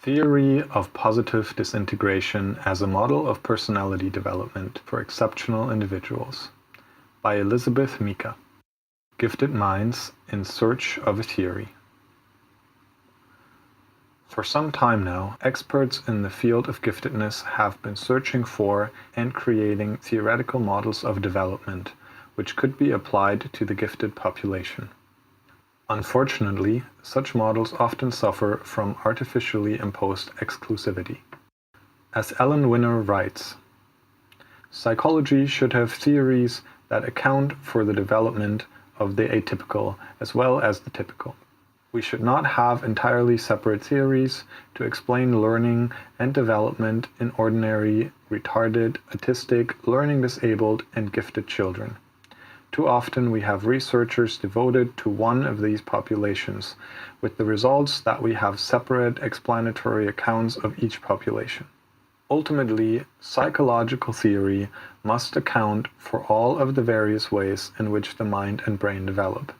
Theory of Positive Disintegration as a Model of Personality Development for Exceptional Individuals by Elizabeth Mika. Gifted Minds in Search of a Theory. For some time now, experts in the field of giftedness have been searching for and creating theoretical models of development which could be applied to the gifted population. Unfortunately, such models often suffer from artificially imposed exclusivity. As Ellen Winner writes, psychology should have theories that account for the development of the atypical as well as the typical. We should not have entirely separate theories to explain learning and development in ordinary, retarded, autistic, learning disabled, and gifted children. Too often we have researchers devoted to one of these populations, with the results that we have separate explanatory accounts of each population. Ultimately, psychological theory must account for all of the various ways in which the mind and brain develop.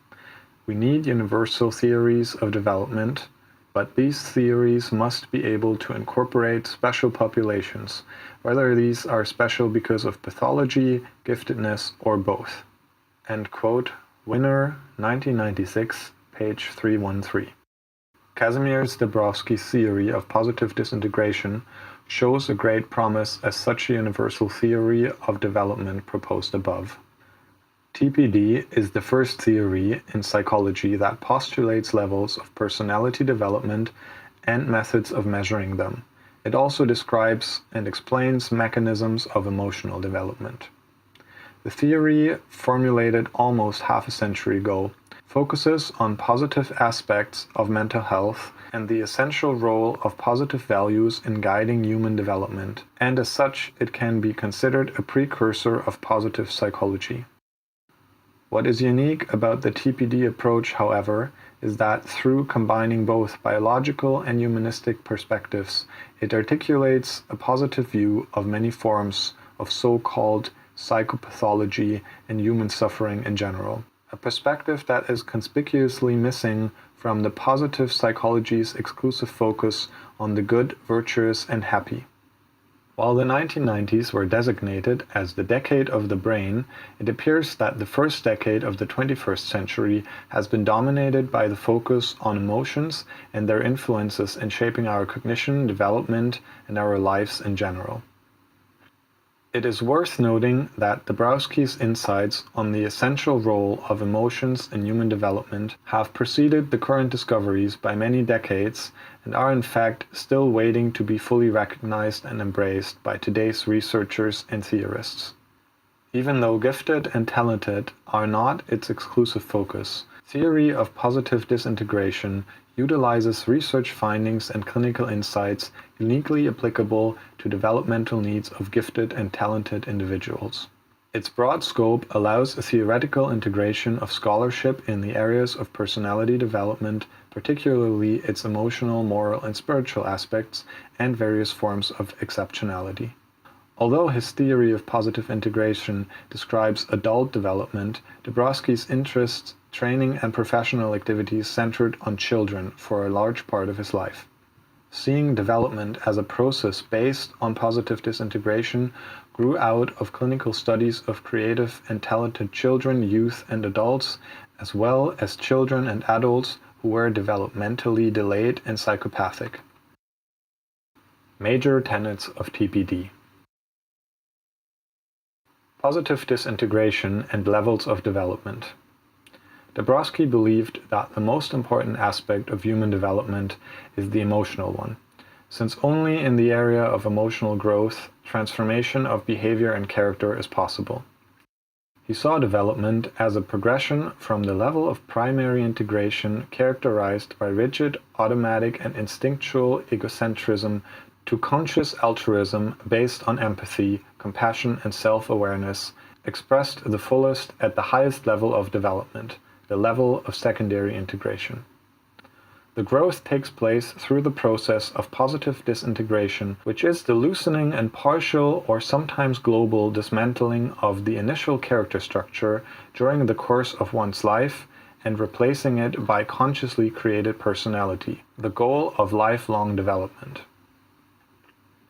We need universal theories of development, but these theories must be able to incorporate special populations, whether these are special because of pathology, giftedness, or both. End quote. Winner, 1996, page 313. Kazimierz Dabrowski's theory of positive disintegration shows a great promise as such a universal theory of development proposed above. TPD is the first theory in psychology that postulates levels of personality development and methods of measuring them. It also describes and explains mechanisms of emotional development. The theory, formulated almost half a century ago, focuses on positive aspects of mental health and the essential role of positive values in guiding human development, and as such it can be considered a precursor of positive psychology. What is unique about the TPD approach, however, is that through combining both biological and humanistic perspectives, it articulates a positive view of many forms of so-called psychopathology and human suffering in general, a perspective that is conspicuously missing from the positive psychology's exclusive focus on the good, virtuous, and happy. While the 1990s were designated as the decade of the brain, it appears that the first decade of the 21st century has been dominated by the focus on emotions and their influences in shaping our cognition, development, and our lives in general. It is worth noting that Dabrowski's insights on the essential role of emotions in human development have preceded the current discoveries by many decades and are in fact still waiting to be fully recognized and embraced by today's researchers and theorists. Even though gifted and talented are not its exclusive focus, theory of positive disintegration utilizes research findings and clinical insights uniquely applicable to developmental needs of gifted and talented individuals. Its broad scope allows a theoretical integration of scholarship in the areas of personality development, particularly its emotional, moral, and spiritual aspects, and various forms of exceptionality. Although his theory of positive integration describes adult development, Dabrowski's interests, training, and professional activities centered on children for a large part of his life. Seeing development as a process based on positive disintegration grew out of clinical studies of creative and talented children, youth, and adults, as well as children and adults who were developmentally delayed and psychopathic. Major tenets of TPD. Positive disintegration and levels of development. Dabrowski believed that the most important aspect of human development is the emotional one, since only in the area of emotional growth, transformation of behavior and character is possible. He saw development as a progression from the level of primary integration characterized by rigid, automatic, and instinctual egocentrism to conscious altruism based on empathy, compassion, and self-awareness, expressed the fullest at the highest level of development, the level of secondary integration. The growth takes place through the process of positive disintegration, which is the loosening and partial or sometimes global dismantling of the initial character structure during the course of one's life and replacing it by consciously created personality, the goal of lifelong development.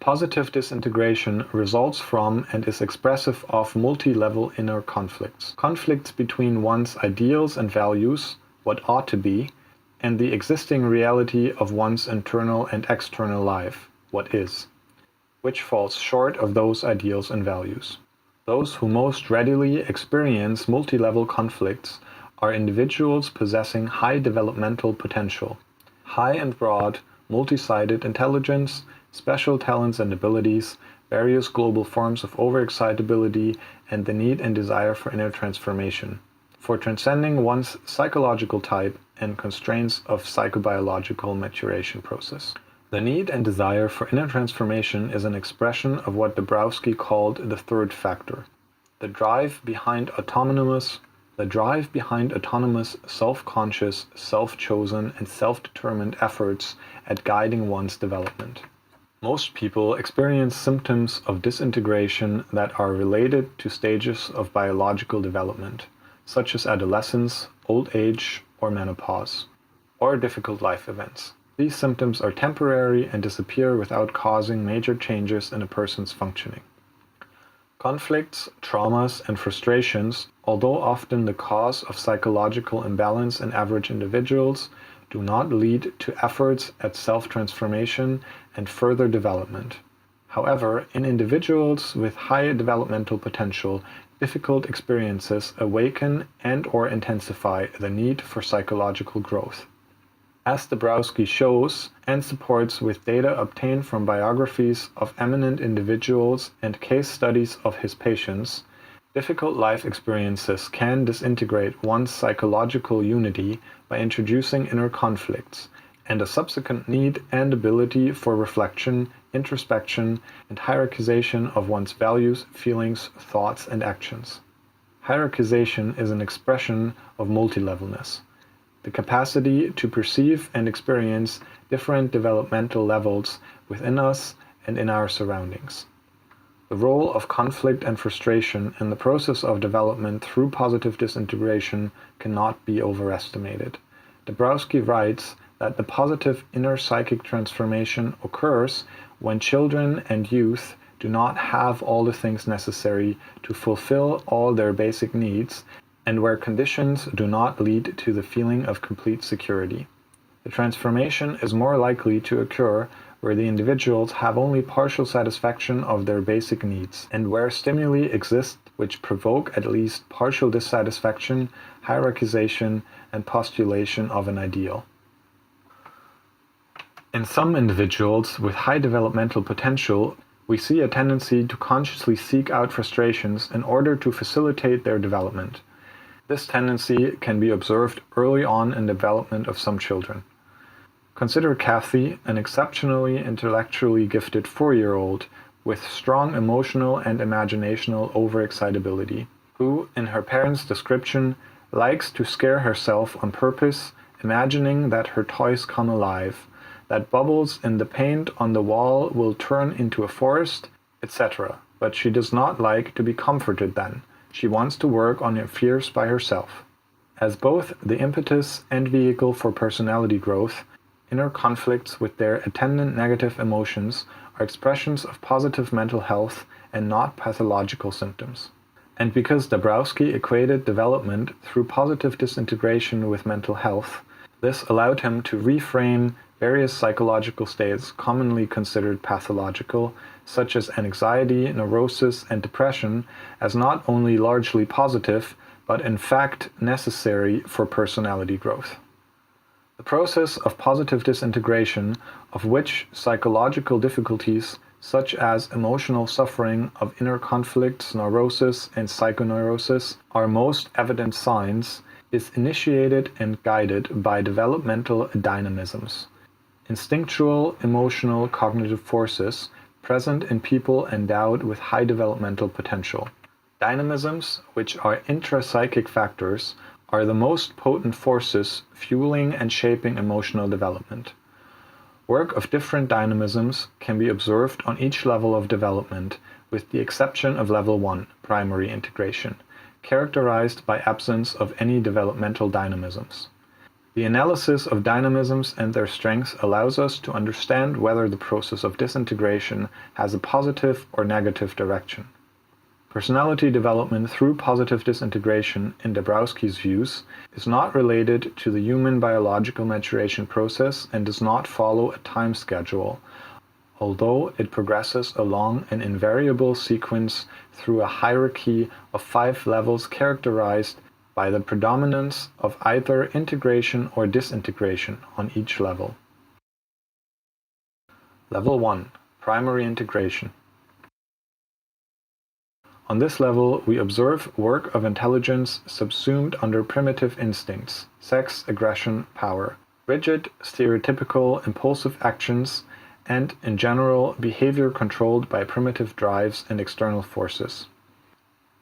Positive disintegration results from and is expressive of multi-level inner conflicts. Conflicts between one's ideals and values, what ought to be, and the existing reality of one's internal and external life, what is, which falls short of those ideals and values. Those who most readily experience multi-level conflicts are individuals possessing high developmental potential, high and broad, multi-sided intelligence, special talents and abilities, various global forms of overexcitability, and the need and desire for inner transformation, for transcending one's psychological type and constraints of psychobiological maturation process. The need and desire for inner transformation is an expression of what Dabrowski called the third factor, the drive behind autonomous, self-conscious, self-chosen, and self-determined efforts at guiding one's development. Most people experience symptoms of disintegration that are related to stages of biological development, such as adolescence, old age, or menopause, or difficult life events. These symptoms are temporary and disappear without causing major changes in a person's functioning. Conflicts, traumas, and frustrations, although often the cause of psychological imbalance in average individuals, do not lead to efforts at self-transformation and further development. However, in individuals with high developmental potential, difficult experiences awaken and/or intensify the need for psychological growth. As Dabrowski shows and supports with data obtained from biographies of eminent individuals and case studies of his patients, difficult life experiences can disintegrate one's psychological unity by introducing inner conflicts and a subsequent need and ability for reflection, introspection, and hierarchization of one's values, feelings, thoughts, and actions. Hierarchization is an expression of multilevelness, the capacity to perceive and experience different developmental levels within us and in our surroundings. The role of conflict and frustration in the process of development through positive disintegration cannot be overestimated. Dabrowski writes that the positive inner psychic transformation occurs when children and youth do not have all the things necessary to fulfill all their basic needs, and where conditions do not lead to the feeling of complete security. The transformation is more likely to occur where the individuals have only partial satisfaction of their basic needs, and where stimuli exist which provoke at least partial dissatisfaction, hierarchization, and postulation of an ideal. In some individuals with high developmental potential, we see a tendency to consciously seek out frustrations in order to facilitate their development. This tendency can be observed early on in the development of some children. Consider Kathy, an exceptionally intellectually gifted 4-year-old with strong emotional and imaginational overexcitability, who, in her parents' description, likes to scare herself on purpose, imagining that her toys come alive, that bubbles in the paint on the wall will turn into a forest, etc. But she does not like to be comforted then. She wants to work on her fears by herself. As both the impetus and vehicle for personality growth, inner conflicts with their attendant negative emotions are expressions of positive mental health and not pathological symptoms. And because Dabrowski equated development through positive disintegration with mental health, this allowed him to reframe various psychological states commonly considered pathological, such as anxiety, neurosis, and depression, as not only largely positive, but in fact necessary for personality growth. The process of positive disintegration, of which psychological difficulties such as emotional suffering of inner conflicts, neurosis, and psychoneurosis are most evident signs, is initiated and guided by developmental dynamisms, instinctual, emotional, cognitive forces present in people endowed with high developmental potential. Dynamisms, which are intrapsychic factors, are the most potent forces fueling and shaping emotional development. Work of different dynamisms can be observed on each level of development, with the exception of level 1, primary integration, characterized by absence of any developmental dynamisms. The analysis of dynamisms and their strengths allows us to understand whether the process of disintegration has a positive or negative direction. Personality development through positive disintegration, in Dabrowski's views, is not related to the human biological maturation process and does not follow a time schedule, although it progresses along an invariable sequence through a hierarchy of 5 levels characterized by the predominance of either integration or disintegration on each level. Level 1. Primary integration. On this level, we observe work of intelligence subsumed under primitive instincts, sex, aggression, power, rigid, stereotypical, impulsive actions, and, in general, behavior controlled by primitive drives and external forces.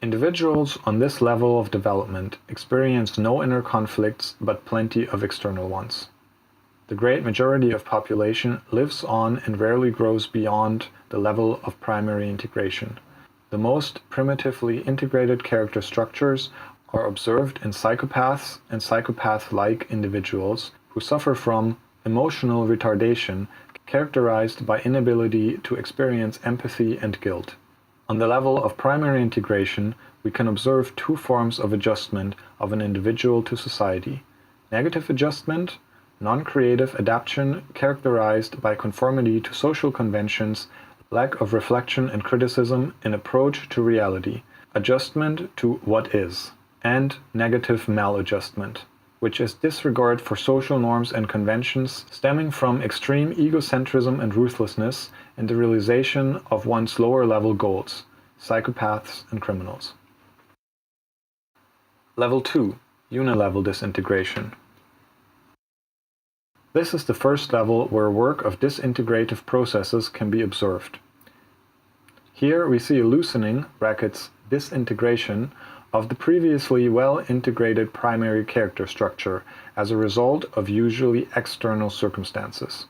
Individuals on this level of development experience no inner conflicts but plenty of external ones. The great majority of population lives on and rarely grows beyond the level of primary integration. The most primitively integrated character structures are observed in psychopaths and psychopath-like individuals who suffer from emotional retardation characterized by inability to experience empathy and guilt. On the level of primary integration, we can observe 2 forms of adjustment of an individual to society. Negative adjustment, non-creative adaptation characterized by conformity to social conventions, lack of reflection and criticism in approach to reality, adjustment to what is, and negative maladjustment, which is disregard for social norms and conventions stemming from extreme egocentrism and ruthlessness and the realization of one's lower-level goals, psychopaths and criminals. Level 2. Unilevel disintegration. This is the first level where work of disintegrative processes can be observed. Here we see a loosening (disintegration) of the previously well-integrated primary character structure as a result of usually external circumstances.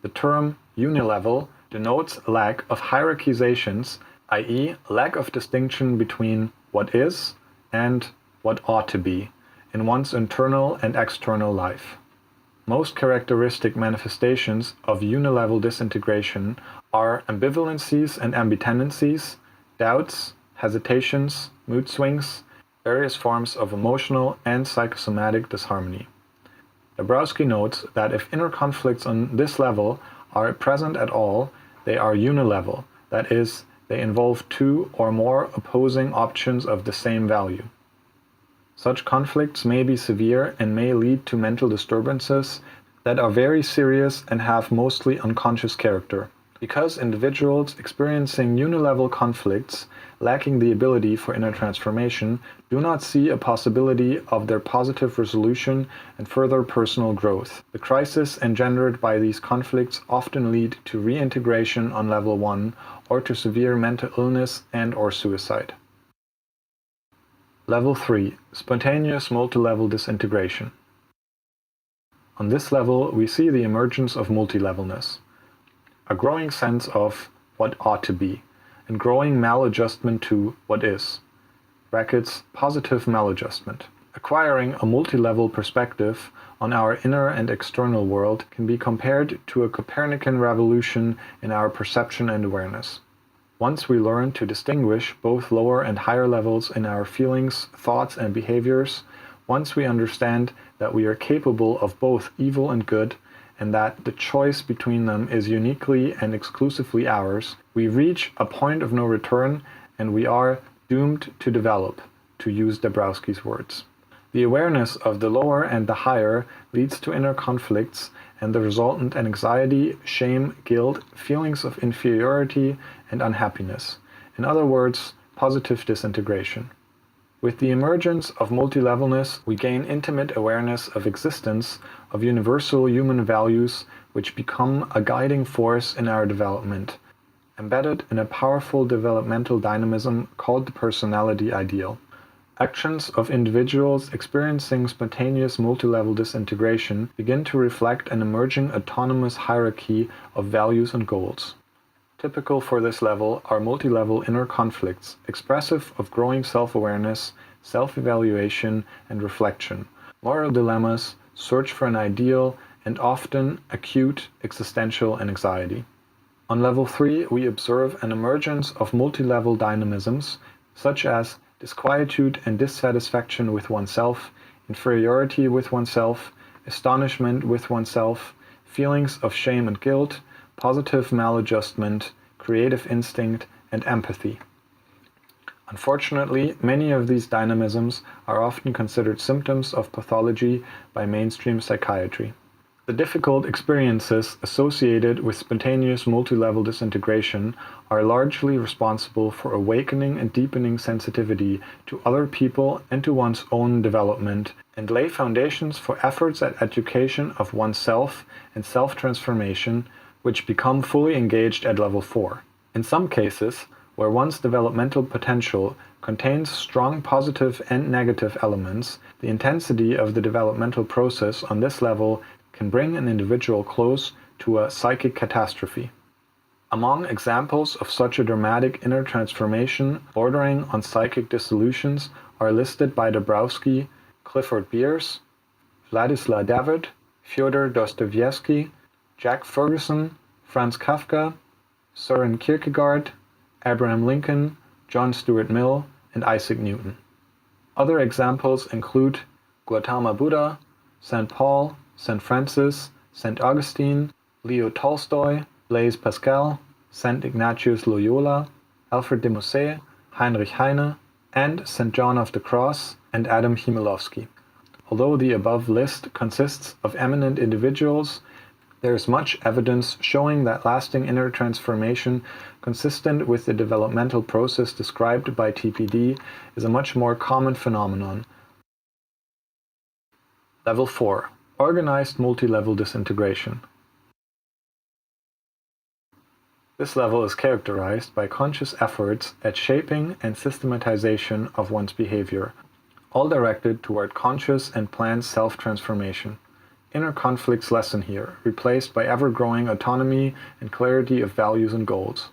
The term unilevel denotes lack of hierarchizations, i.e., lack of distinction between what is and what ought to be in one's internal and external life. Most characteristic manifestations of unilevel disintegration are ambivalencies and ambitendencies, doubts, hesitations, mood swings, various forms of emotional and psychosomatic disharmony. Dabrowski notes that if inner conflicts on this level are present at all, they are unilevel, that is, they involve 2 or more opposing options of the same value. Such conflicts may be severe and may lead to mental disturbances that are very serious and have mostly unconscious character. Because individuals experiencing unilevel conflicts, lacking the ability for inner transformation, do not see a possibility of their positive resolution and further personal growth. The crisis engendered by these conflicts often lead to reintegration on level 1 or to severe mental illness and/or suicide. Level 3. Spontaneous multilevel disintegration. On this level, we see the emergence of multilevelness, a growing sense of what ought to be, and growing maladjustment to what is, (positive maladjustment). Acquiring a multilevel perspective on our inner and external world can be compared to a Copernican revolution in our perception and awareness. Once we learn to distinguish both lower and higher levels in our feelings, thoughts, and behaviors, once we understand that we are capable of both evil and good, and that the choice between them is uniquely and exclusively ours, we reach a point of no return and we are doomed to develop, to use Dabrowski's words. The awareness of the lower and the higher leads to inner conflicts and the resultant anxiety, shame, guilt, feelings of inferiority, and unhappiness. In other words, positive disintegration. With the emergence of multilevelness, we gain intimate awareness of existence of universal human values which become a guiding force in our development, embedded in a powerful developmental dynamism called the personality ideal. Actions of individuals experiencing spontaneous multilevel disintegration begin to reflect an emerging autonomous hierarchy of values and goals. Typical for this level are multi-level inner conflicts, expressive of growing self-awareness, self-evaluation, and reflection, moral dilemmas, search for an ideal, and often acute existential anxiety. On level 3, we observe an emergence of multi-level dynamisms, such as disquietude and dissatisfaction with oneself, inferiority with oneself, astonishment with oneself, feelings of shame and guilt, positive maladjustment, creative instinct, and empathy. Unfortunately, many of these dynamisms are often considered symptoms of pathology by mainstream psychiatry. The difficult experiences associated with spontaneous multi-level disintegration are largely responsible for awakening and deepening sensitivity to other people and to one's own development, and lay foundations for efforts at education of oneself and self-transformation, which become fully engaged at level 4. In some cases, where one's developmental potential contains strong positive and negative elements, the intensity of the developmental process on this level can bring an individual close to a psychic catastrophe. Among examples of such a dramatic inner transformation bordering on psychic dissolutions are listed by Dabrowski, Clifford Beers, Vladislav David, Fyodor Dostoevsky, Jack Ferguson, Franz Kafka, Søren Kierkegaard, Abraham Lincoln, John Stuart Mill, and Isaac Newton. Other examples include Gautama Buddha, St. Paul, St. Francis, St. Augustine, Leo Tolstoy, Blaise Pascal, St. Ignatius Loyola, Alfred de Musset, Heinrich Heine, and St. John of the Cross and Adam Chmielowski. Although the above list consists of eminent individuals, there is much evidence showing that lasting inner transformation consistent with the developmental process described by TPD is a much more common phenomenon. Level 4. Organized multi-level disintegration. This level is characterized by conscious efforts at shaping and systematization of one's behavior, all directed toward conscious and planned self-transformation. Inner conflicts lessen here, replaced by ever-growing autonomy and clarity of values and goals.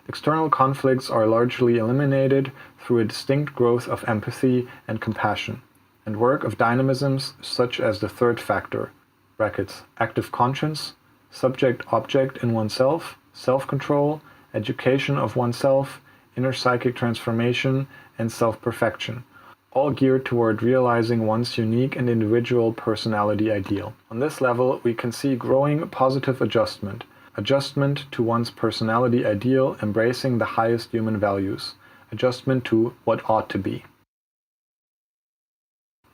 External conflicts are largely eliminated through a distinct growth of empathy and compassion, and work of dynamisms such as the third factor, active conscience, subject-object in oneself, self-control, education of oneself, inner psychic transformation, and self-perfection, all geared toward realizing one's unique and individual personality ideal. On this level, we can see growing positive adjustment to one's personality ideal embracing the highest human values, adjustment to what ought to be.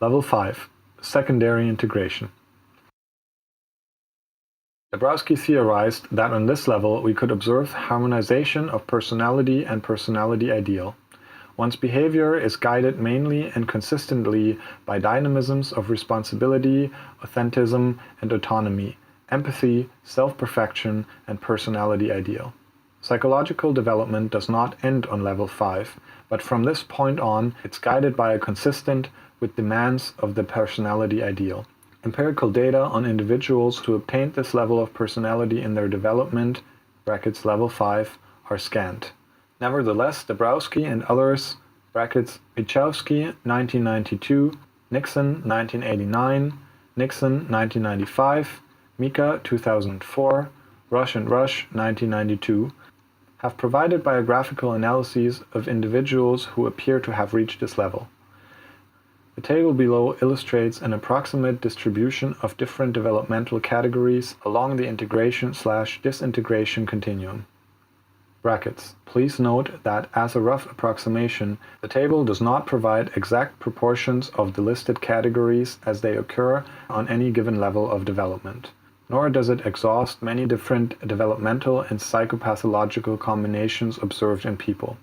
Level 5. Secondary integration. Dabrowski theorized that on this level we could observe harmonization of personality and personality ideal. One's behavior is guided mainly and consistently by dynamisms of responsibility, authentism, and autonomy, empathy, self-perfection, and personality ideal. Psychological development does not end on level 5, but from this point on, it's guided by a consistent with demands of the personality ideal. Empirical data on individuals who obtained this level of personality in their development, level 5, are scant. Nevertheless, Dabrowski and others, Pichowski 1992, Nixon 1989, Nixon 1995, Mika 2004, Rush and Rush 1992, have provided biographical analyses of individuals who appear to have reached this level. The table below illustrates an approximate distribution of different developmental categories along the integration/disintegration continuum. Please note that as a rough approximation, the table does not provide exact proportions of the listed categories as they occur on any given level of development, nor does it exhaust many different developmental and psychopathological combinations observed in people.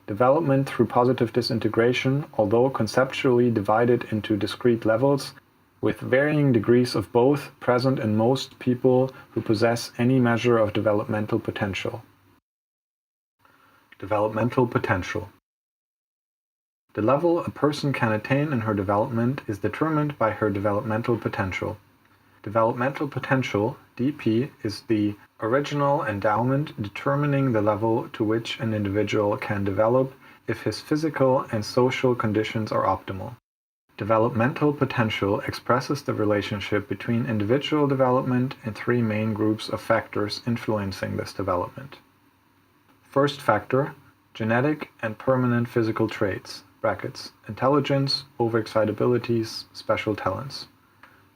Development through positive disintegration, although conceptually divided into discrete levels, with varying degrees of both present in most people who possess any measure of developmental potential. Developmental potential. The level a person can attain in her development is determined by her developmental potential. Developmental potential DP is the original endowment determining the level to which an individual can develop if his physical and social conditions are optimal. Developmental potential expresses the relationship between individual development and three main groups of factors influencing this development. First factor, genetic and permanent physical traits, brackets, intelligence, overexcitabilities, special talents.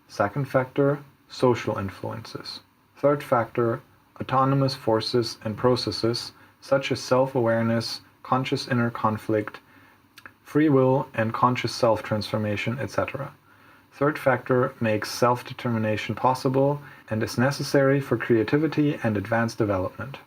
Second factor, social influences. Third factor, autonomous forces and processes such as self-awareness, conscious inner conflict, free will and conscious self-transformation, etc. Third factor makes self-determination possible and is necessary for creativity and advanced development.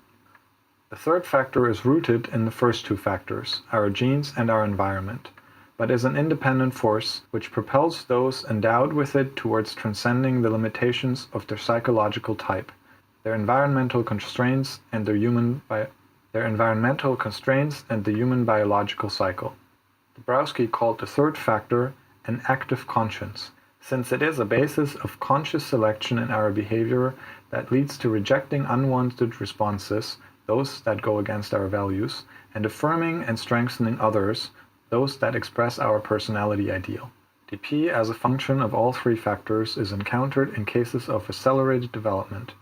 The third factor is rooted in the first two factors, our genes and our environment, but is an independent force which propels those endowed with it towards transcending the limitations of their psychological type, their environmental constraints and the human biological cycle. Dabrowski called the third factor an active conscience, since it is a basis of conscious selection in our behavior that leads to rejecting unwanted responses, those that go against our values, and affirming and strengthening others, those that express our personality ideal. DP as a function of all three factors is encountered in cases of accelerated development.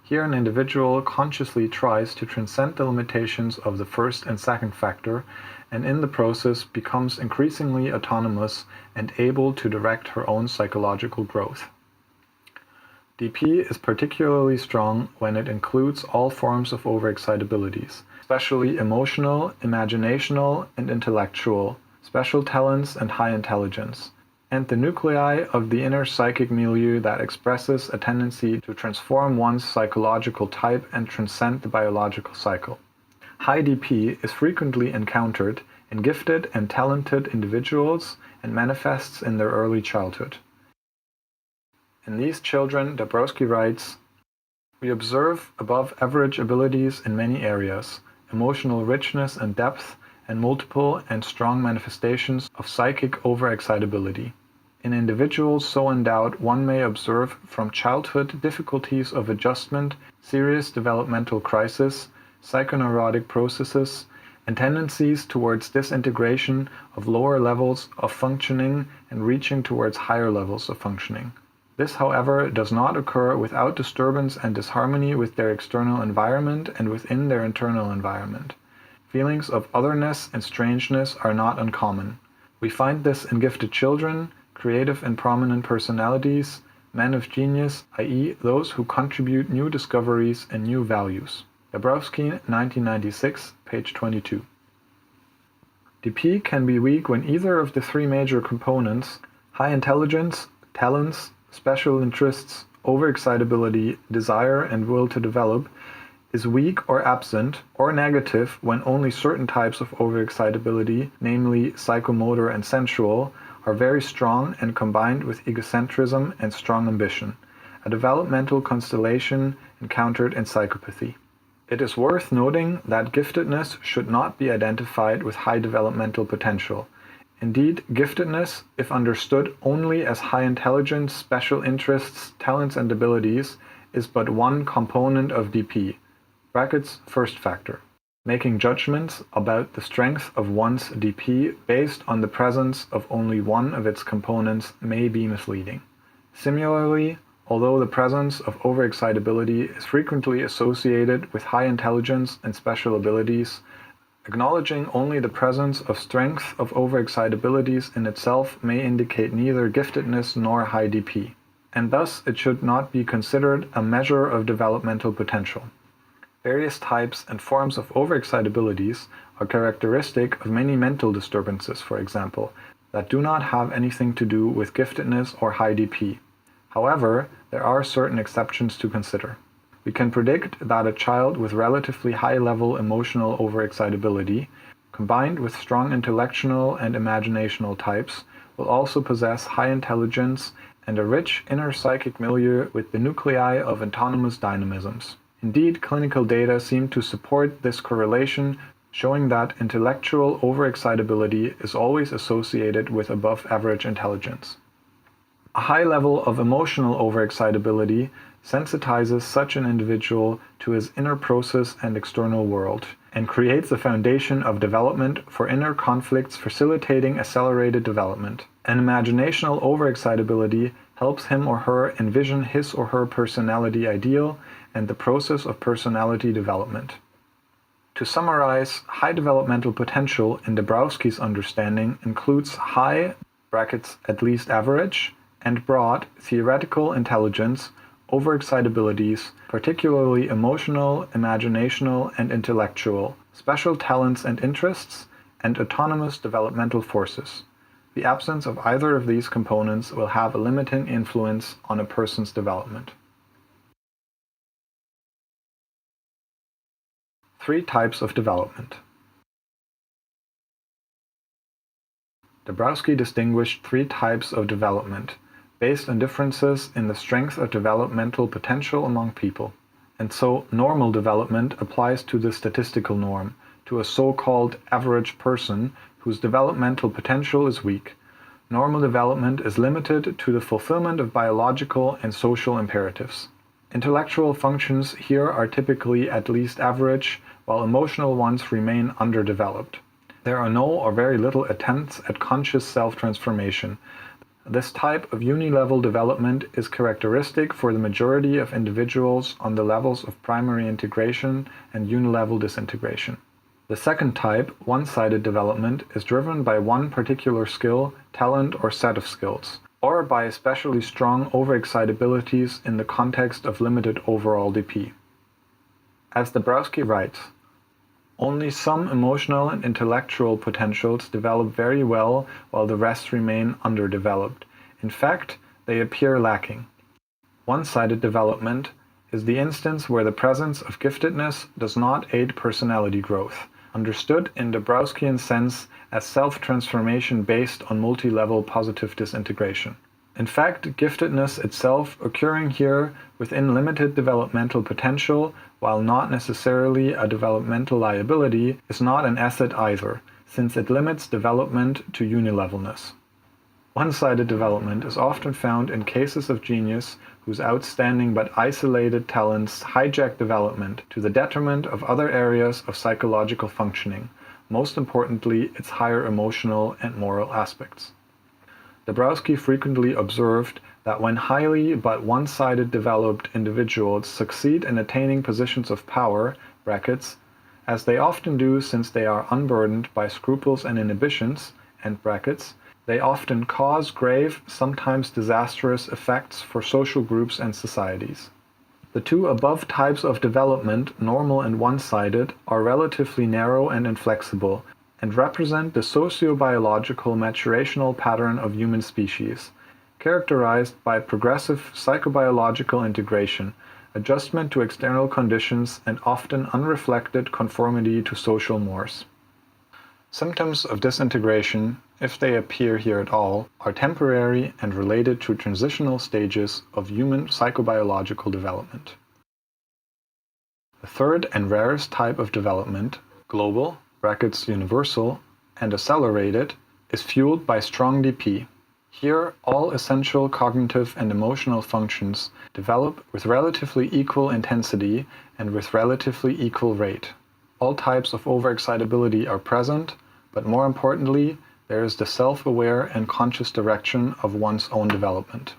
Here an individual consciously tries to transcend the limitations of the first and second factor, and in the process becomes increasingly autonomous and able to direct her own psychological growth. DP is particularly strong when it includes all forms of overexcitabilities, especially emotional, imaginational, and intellectual, special talents and high intelligence, and the nuclei of the inner psychic milieu that expresses a tendency to transform one's psychological type and transcend the biological cycle. High DP is frequently encountered in gifted and talented individuals and manifests in their early childhood. In these children, Dabrowski writes, "We observe above average abilities in many areas, emotional richness and depth, and multiple and strong manifestations of psychic overexcitability. In individuals so endowed, one may observe from childhood difficulties of adjustment, serious developmental crisis, psychoneurotic processes, and tendencies towards disintegration of lower levels of functioning and reaching towards higher levels of functioning. This, however, does not occur without disturbance and disharmony with their external environment and within their internal environment. Feelings of otherness and strangeness are not uncommon. We find this in gifted children, creative and prominent personalities, men of genius, i.e. those who contribute new discoveries and new values." Dabrowski, 1996, page 22. DP can be weak when either of the three major components, high intelligence, talents, special interests, overexcitability, desire, and will to develop, is weak or absent, or negative when only certain types of overexcitability, namely psychomotor and sensual, are very strong and combined with egocentrism and strong ambition, a developmental constellation encountered in psychopathy. It is worth noting that giftedness should not be identified with high developmental potential. Indeed, giftedness, if understood only as high intelligence, special interests, talents and abilities, is but one component of DP, brackets first factor. Making judgments about the strength of one's DP based on the presence of only one of its components may be misleading. Similarly, although the presence of overexcitability is frequently associated with high intelligence and special abilities, acknowledging only the presence of strength of overexcitabilities in itself may indicate neither giftedness nor high DP, and thus it should not be considered a measure of developmental potential. Various types and forms of overexcitabilities are characteristic of many mental disturbances, for example, that do not have anything to do with giftedness or high DP. However, there are certain exceptions to consider. We can predict that a child with relatively high-level emotional overexcitability, combined with strong intellectual and imaginational types, will also possess high intelligence and a rich inner psychic milieu with the nuclei of autonomous dynamisms. Indeed, clinical data seem to support this correlation, showing that intellectual overexcitability is always associated with above-average intelligence. A high level of emotional overexcitability, sensitizes such an individual to his inner process and external world, and creates a foundation of development for inner conflicts, facilitating accelerated development. An imaginational overexcitability helps him or her envision his or her personality ideal and the process of personality development. To summarize, high developmental potential in Dabrowski's understanding includes high (at least average) and broad theoretical intelligence, overexcitabilities, particularly emotional, imaginational, and intellectual, special talents and interests, and autonomous developmental forces. The absence of either of these components will have a limiting influence on a person's development. 3 types of development. Dabrowski distinguished 3 types of development, based on differences in the strength of developmental potential among people. And so, normal development applies to the statistical norm, to a so-called average person whose developmental potential is weak. Normal development is limited to the fulfillment of biological and social imperatives. Intellectual functions here are typically at least average, while emotional ones remain underdeveloped. There are no or very little attempts at conscious self-transformation. This type of uni-level development is characteristic for the majority of individuals on the levels of primary integration and uni-level disintegration. The second type, one-sided development, is driven by one particular skill, talent, or set of skills, or by especially strong overexcitabilities in the context of limited overall DP. As Dabrowski writes, only some emotional and intellectual potentials develop very well while the rest remain underdeveloped. In fact, they appear lacking. One-sided development is the instance where the presence of giftedness does not aid personality growth, understood in Dabrowskian sense as self-transformation based on multi-level positive disintegration. In fact, giftedness itself, occurring here within limited developmental potential, while not necessarily a developmental liability, is not an asset either, since it limits development to unilevelness. One-sided development is often found in cases of genius whose outstanding but isolated talents hijack development to the detriment of other areas of psychological functioning, most importantly its higher emotional and moral aspects. Dabrowski frequently observed that when highly but one-sided developed individuals succeed in attaining positions of power, as they often do since they are unburdened by scruples and inhibitions, they often cause grave, sometimes disastrous effects for social groups and societies. The 2 above types of development, normal and one-sided, are relatively narrow and inflexible, and represent the socio-biological maturational pattern of human species, characterized by progressive psychobiological integration, adjustment to external conditions, and often unreflected conformity to social mores. Symptoms of disintegration, if they appear here at all, are temporary and related to transitional stages of human psychobiological development. The third and rarest type of development, global (universal) and accelerated, is fueled by strong DP. Here, all essential cognitive and emotional functions develop with relatively equal intensity and with relatively equal rate. All types of overexcitability are present, but more importantly, there is the self-aware and conscious direction of one's own development.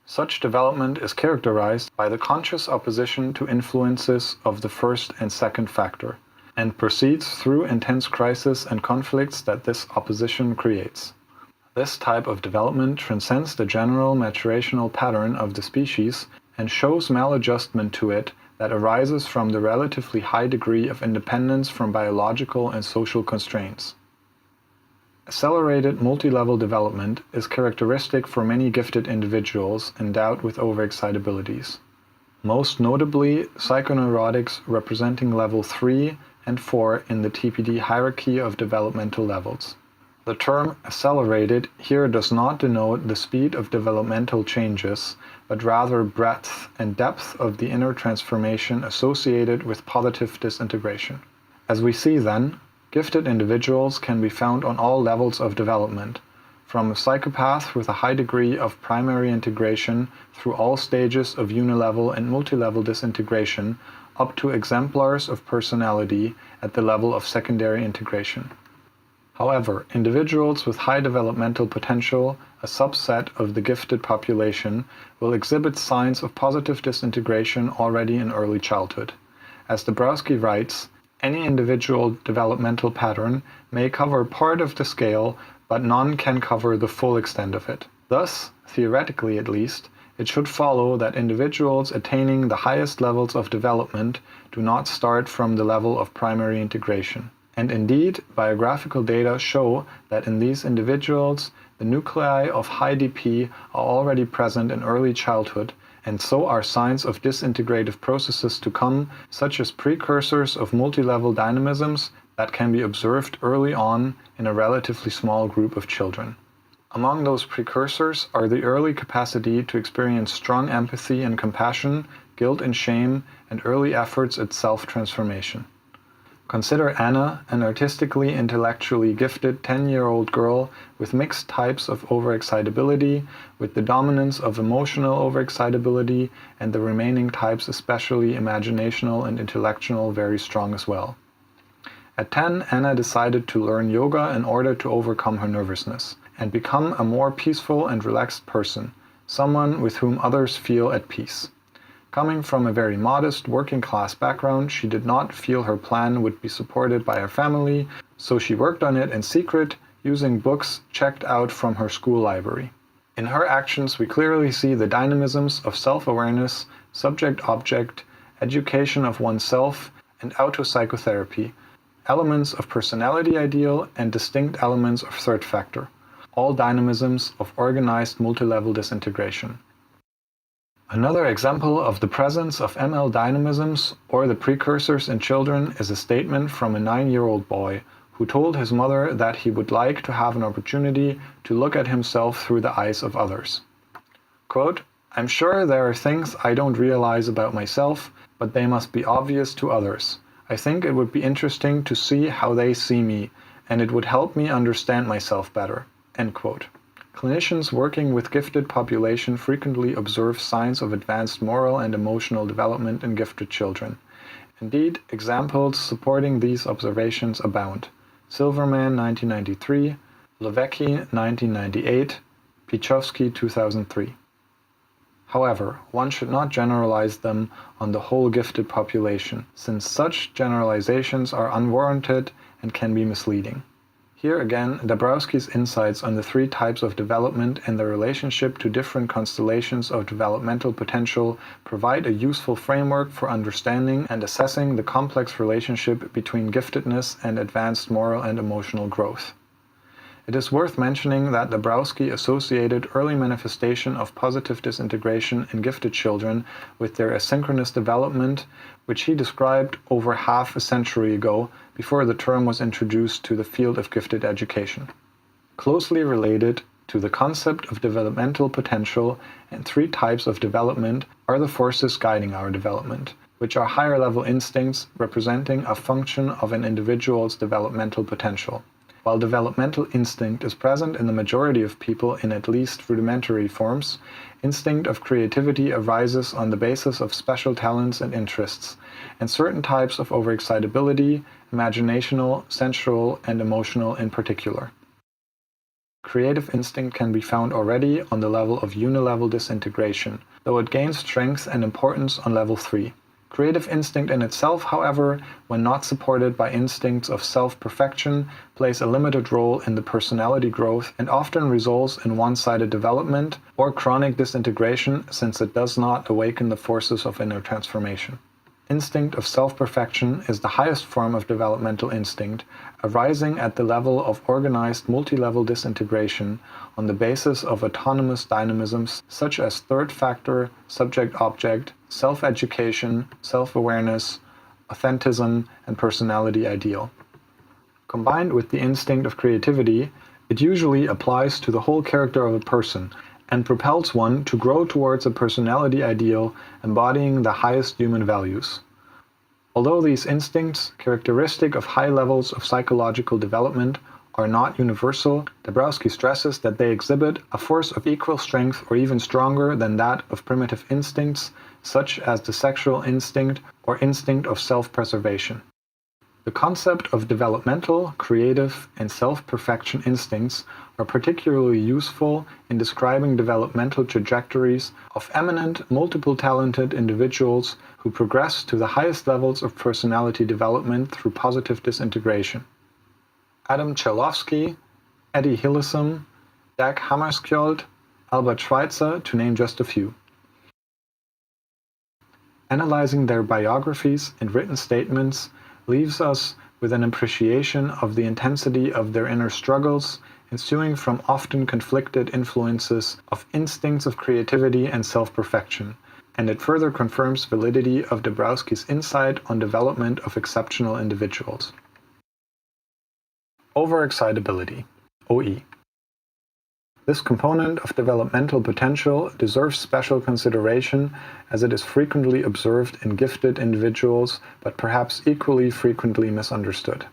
Such development is characterized by the conscious opposition to influences of the first and second factor, and proceeds through intense crises and conflicts that this opposition creates. This type of development transcends the general maturational pattern of the species and shows maladjustment to it that arises from the relatively high degree of independence from biological and social constraints. Accelerated multi-level development is characteristic for many gifted individuals endowed with overexcitabilities. Most notably, psychoneurotics representing level 3 and 4 in the TPD hierarchy of developmental levels. The term accelerated here does not denote the speed of developmental changes, but rather breadth and depth of the inner transformation associated with positive disintegration. As we see then, gifted individuals can be found on all levels of development, from a psychopath with a high degree of primary integration through all stages of unilevel and multilevel disintegration, up to exemplars of personality at the level of secondary integration. However, individuals with high developmental potential, a subset of the gifted population, will exhibit signs of positive disintegration already in early childhood. As Dabrowski writes, any individual developmental pattern may cover part of the scale, but none can cover the full extent of it. Thus, theoretically at least, it should follow that individuals attaining the highest levels of development do not start from the level of primary integration. And indeed, biographical data show that in these individuals, the nuclei of high DP are already present in early childhood, and so are signs of disintegrative processes to come, such as precursors of multilevel dynamisms that can be observed early on in a relatively small group of children. Among those precursors are the early capacity to experience strong empathy and compassion, guilt and shame, and early efforts at self-transformation. Consider Anna, an artistically, intellectually gifted 10-year-old girl with mixed types of overexcitability, with the dominance of emotional overexcitability and the remaining types, especially imaginational and intellectual, very strong as well. At 10, Anna decided to learn yoga in order to overcome her nervousness and become a more peaceful and relaxed person, someone with whom others feel at peace. Coming from a very modest working-class background, she did not feel her plan would be supported by her family, so she worked on it in secret, using books checked out from her school library. In her actions, we clearly see the dynamisms of self-awareness, subject-object, education of oneself, and auto-psychotherapy, elements of personality ideal, and distinct elements of third factor, all dynamisms of organized multilevel disintegration. Another example of the presence of ML dynamisms, or the precursors in children, is a statement from a 9-year-old boy who told his mother that he would like to have an opportunity to look at himself through the eyes of others. Quote, "I'm sure there are things I don't realize about myself, but they must be obvious to others. I think it would be interesting to see how they see me, and it would help me understand myself better." End quote. Clinicians working with gifted population frequently observe signs of advanced moral and emotional development in gifted children. Indeed, examples supporting these observations abound. Silverman 1993, Levecki 1998, Pichowski 2003. However, one should not generalize them on the whole gifted population, since such generalizations are unwarranted and can be misleading. Here again, Dabrowski's insights on the 3 types of development and their relationship to different constellations of developmental potential provide a useful framework for understanding and assessing the complex relationship between giftedness and advanced moral and emotional growth. It is worth mentioning that Dabrowski associated early manifestation of positive disintegration in gifted children with their asynchronous development, which he described over half a century ago, before the term was introduced to the field of gifted education. Closely related to the concept of developmental potential and 3 types of development are the forces guiding our development, which are higher-level instincts representing a function of an individual's developmental potential. While developmental instinct is present in the majority of people in at least rudimentary forms, instinct of creativity arises on the basis of special talents and interests, and certain types of overexcitability, imaginational, sensual, and emotional in particular. Creative instinct can be found already on the level of unilevel disintegration, though it gains strength and importance on level 3. Creative instinct in itself, however, when not supported by instincts of self-perfection, plays a limited role in the personality growth and often results in one-sided development or chronic disintegration, since it does not awaken the forces of inner transformation. Instinct of self-perfection is the highest form of developmental instinct, arising at the level of organized multilevel disintegration on the basis of autonomous dynamisms such as third factor, subject-object, self-education, self-awareness, authentism, and personality ideal. Combined with the instinct of creativity, it usually applies to the whole character of a person and propels one to grow towards a personality ideal embodying the highest human values. Although these instincts, characteristic of high levels of psychological development, are not universal, Dabrowski stresses that they exhibit a force of equal strength or even stronger than that of primitive instincts, such as the sexual instinct or instinct of self-preservation. The concept of developmental, creative, and self-perfection instincts are particularly useful in describing developmental trajectories of eminent, multiple-talented individuals who progress to the highest levels of personality development through positive disintegration. Adam Chalofsky, Eddie Hillesum, Dag Hammarskjöld, Albert Schweitzer, to name just a few. Analyzing their biographies and written statements leaves us with an appreciation of the intensity of their inner struggles, ensuing from often conflicted influences of instincts of creativity and self-perfection, and it further confirms validity of Dabrowski's insight on development of exceptional individuals. Overexcitability, OE. This component of developmental potential deserves special consideration as it is frequently observed in gifted individuals, but perhaps equally frequently misunderstood.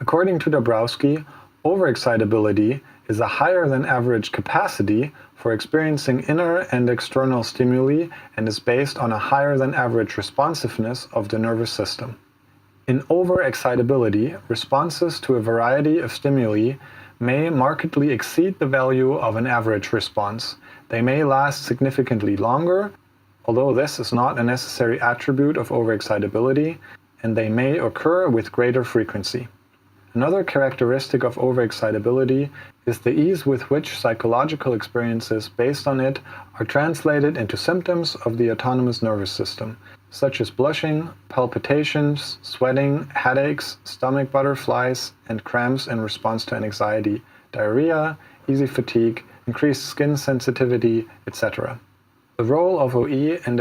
According to Dabrowski, overexcitability is a higher than average capacity for experiencing inner and external stimuli and is based on a higher than average responsiveness of the nervous system. In overexcitability, responses to a variety of stimuli may markedly exceed the value of an average response. They may last significantly longer, although this is not a necessary attribute of overexcitability, and they may occur with greater frequency. Another characteristic of overexcitability is the ease with which psychological experiences based on it are translated into symptoms of the autonomous nervous system, such as blushing, palpitations, sweating, headaches, stomach butterflies, and cramps in response to anxiety, diarrhea, easy fatigue, increased skin sensitivity, etc. The role of OE in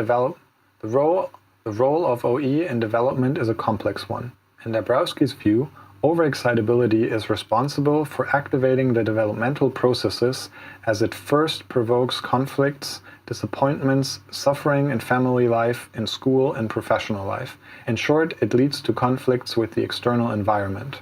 development is a complex one. In Dabrowski's view, overexcitability is responsible for activating the developmental processes as it first provokes conflicts, disappointments, suffering in family life, in school and professional life. In short, it leads to conflicts with the external environment.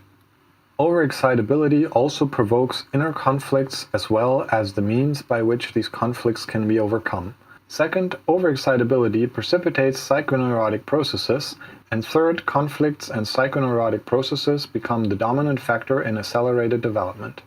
Overexcitability also provokes inner conflicts as well as the means by which these conflicts can be overcome. Second, overexcitability precipitates psychoneurotic processes, and third, conflicts and psychoneurotic processes become the dominant factor in accelerated development.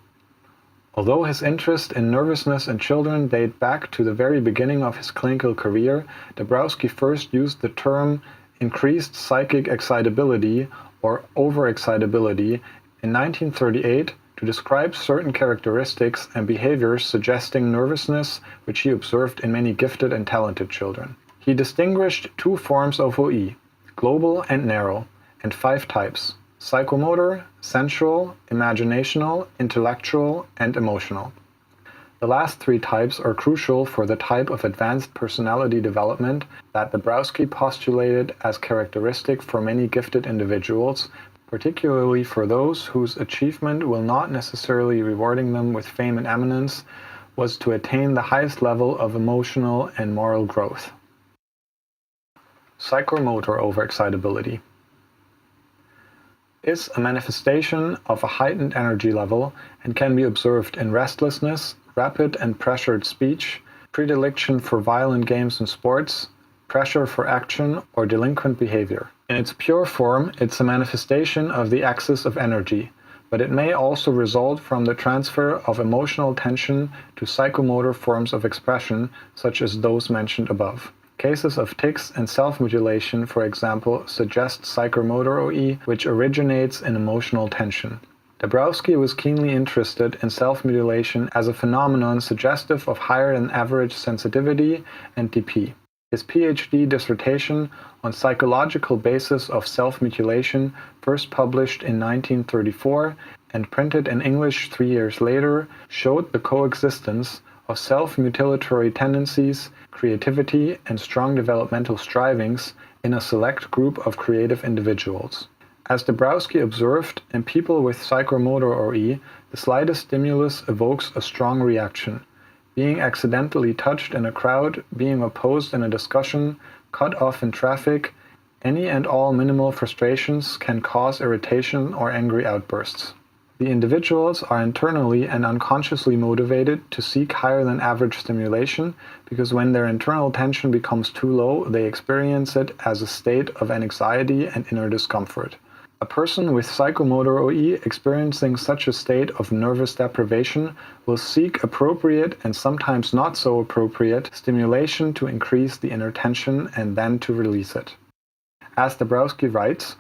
Although his interest in nervousness in children date back to the very beginning of his clinical career, Dabrowski first used the term increased psychic excitability or overexcitability in 1938 to describe certain characteristics and behaviors suggesting nervousness which he observed in many gifted and talented children. He distinguished two forms of OE, global and narrow, and 5 types: psychomotor, sensual, imaginational, intellectual, and emotional. The last 3 types are crucial for the type of advanced personality development that Dabrowski postulated as characteristic for many gifted individuals, particularly for those whose achievement, while not necessarily rewarding them with fame and eminence, was to attain the highest level of emotional and moral growth. Psychomotor overexcitability is a manifestation of a heightened energy level and can be observed in restlessness, rapid and pressured speech, predilection for violent games and sports, pressure for action, or delinquent behavior. In its pure form, it's a manifestation of the axis of energy, but it may also result from the transfer of emotional tension to psychomotor forms of expression, such as those mentioned above. Cases of tics and self-mutilation, for example, suggest psychomotor OE, which originates in emotional tension. Dabrowski was keenly interested in self-mutilation as a phenomenon suggestive of higher than average sensitivity and TP. His PhD dissertation on psychological basis of self-mutilation, first published in 1934 and printed in English 3 years later, showed the coexistence of self-mutilatory tendencies, creativity, and strong developmental strivings in a select group of creative individuals. As Dabrowski observed, in people with psychomotor OE, the slightest stimulus evokes a strong reaction. Being accidentally touched in a crowd, being opposed in a discussion, cut off in traffic, any and all minimal frustrations can cause irritation or angry outbursts. The individuals are internally and unconsciously motivated to seek higher than average stimulation because when their internal tension becomes too low, they experience it as a state of anxiety and inner discomfort. A person with psychomotor OE experiencing such a state of nervous deprivation will seek appropriate and sometimes not so appropriate stimulation to increase the inner tension and then to release it. As Dabrowski writes,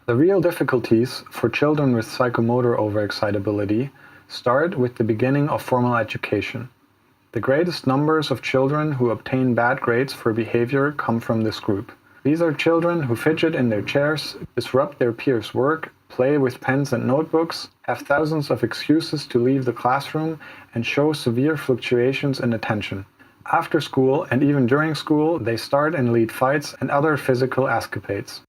the real difficulties for children with psychomotor overexcitability start with the beginning of formal education. The greatest numbers of children who obtain bad grades for behavior come from this group. These are children who fidget in their chairs, disrupt their peers' work, play with pens and notebooks, have thousands of excuses to leave the classroom, and show severe fluctuations in attention. After school and even during school, they start and lead fights and other physical escapades.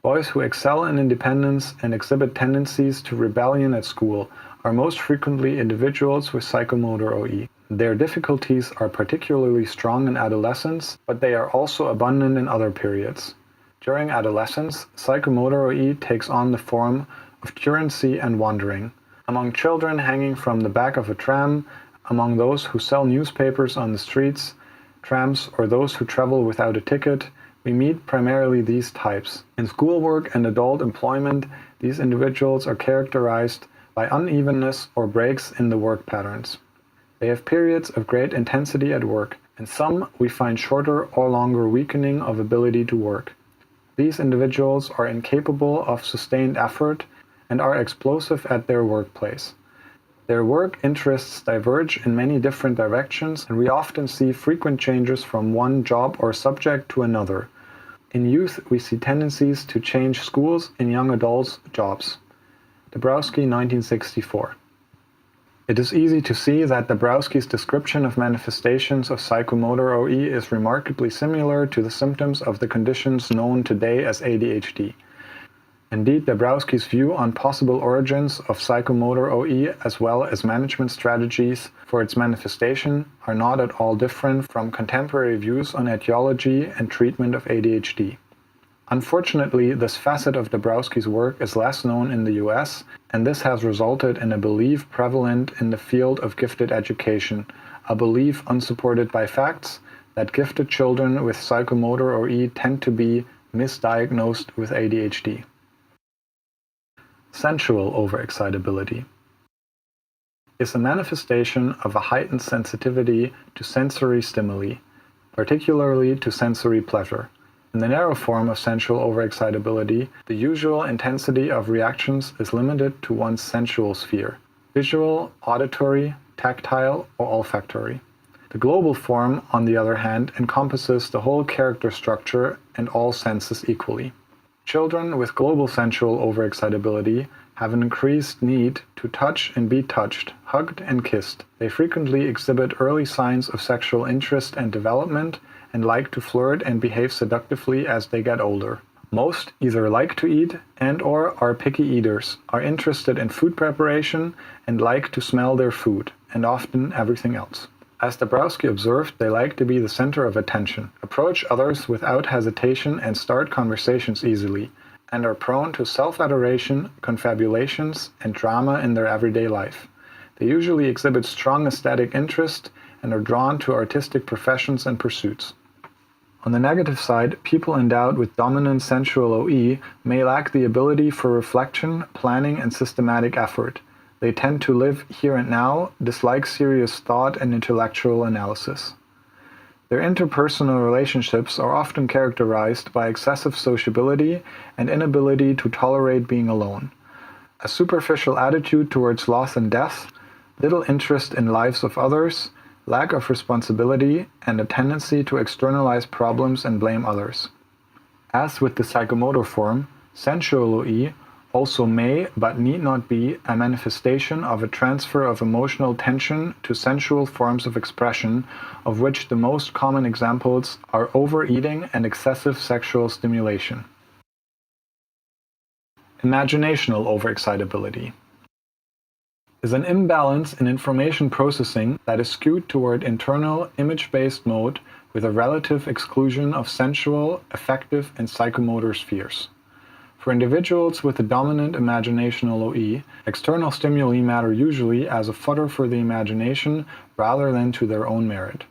Boys who excel in independence and exhibit tendencies to rebellion at school are most frequently individuals with psychomotor OE. Their difficulties are particularly strong in adolescence, but they are also abundant in other periods. During adolescence, psychomotor OE takes on the form of truancy and wandering. Among children hanging from the back of a tram, among those who sell newspapers on the streets, trams, or those who travel without a ticket, we meet primarily these types. In schoolwork and adult employment, these individuals are characterized by unevenness or breaks in the work patterns. They have periods of great intensity at work, and some we find shorter or longer weakening of ability to work. These individuals are incapable of sustained effort and are explosive at their workplace. Their work interests diverge in many different directions, and we often see frequent changes from one job or subject to another. In youth, we see tendencies to change schools, in young adults, jobs. Dabrowski, 1964. It is easy to see that Dabrowski's description of manifestations of psychomotor OE is remarkably similar to the symptoms of the conditions known today as ADHD. Indeed, Dabrowski's view on possible origins of psychomotor OE as well as management strategies for its manifestation are not at all different from contemporary views on etiology and treatment of ADHD. Unfortunately, this facet of Dabrowski's work is less known in the US, and this has resulted in a belief prevalent in the field of gifted education, a belief unsupported by facts that gifted children with psychomotor OE tend to be misdiagnosed with ADHD. Sensual overexcitability is a manifestation of a heightened sensitivity to sensory stimuli, particularly to sensory pleasure. In the narrow form of sensual overexcitability, the usual intensity of reactions is limited to one's sensual sphere: visual, auditory, tactile, or olfactory. The global form, on the other hand, encompasses the whole character structure and all senses equally. Children with global sensual overexcitability have an increased need to touch and be touched, hugged and kissed. They frequently exhibit early signs of sexual interest and development and like to flirt and behave seductively as they get older. Most either like to eat and/or are picky eaters, are interested in food preparation, and like to smell their food, and often everything else. As Dabrowski observed, they like to be the center of attention, approach others without hesitation and start conversations easily, and are prone to self-adoration, confabulations, and drama in their everyday life. They usually exhibit strong aesthetic interest and are drawn to artistic professions and pursuits. On the negative side, people endowed with dominant sensual OE may lack the ability for reflection, planning, and systematic effort. They tend to live here and now, dislike serious thought and intellectual analysis. Their interpersonal relationships are often characterized by excessive sociability and inability to tolerate being alone. A superficial attitude towards loss and death, little interest in lives of others, lack of responsibility, and a tendency to externalize problems and blame others. As with the psychomotor form, sensual OE also may, but need not be, a manifestation of a transfer of emotional tension to sensual forms of expression, of which the most common examples are overeating and excessive sexual stimulation. Imaginational overexcitability is an imbalance in information processing that is skewed toward internal, image-based mode with a relative exclusion of sensual, affective, and psychomotor spheres. For individuals with a dominant imaginational OE, external stimuli matter usually as a fodder for the imagination rather than to their own merit.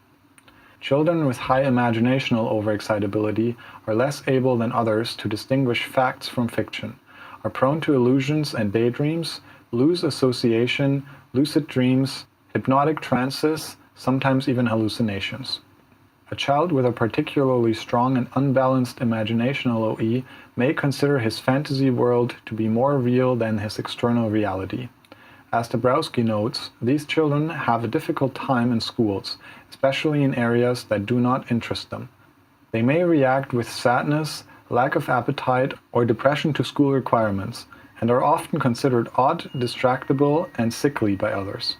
Children with high imaginational overexcitability are less able than others to distinguish facts from fiction, are prone to illusions and daydreams, lose association, lucid dreams, hypnotic trances, sometimes even hallucinations. A child with a particularly strong and unbalanced imaginational OE may consider his fantasy world to be more real than his external reality. As Dabrowski notes, these children have a difficult time in schools, especially in areas that do not interest them. They may react with sadness, lack of appetite, or depression to school requirements, and are often considered odd, distractible, and sickly by others.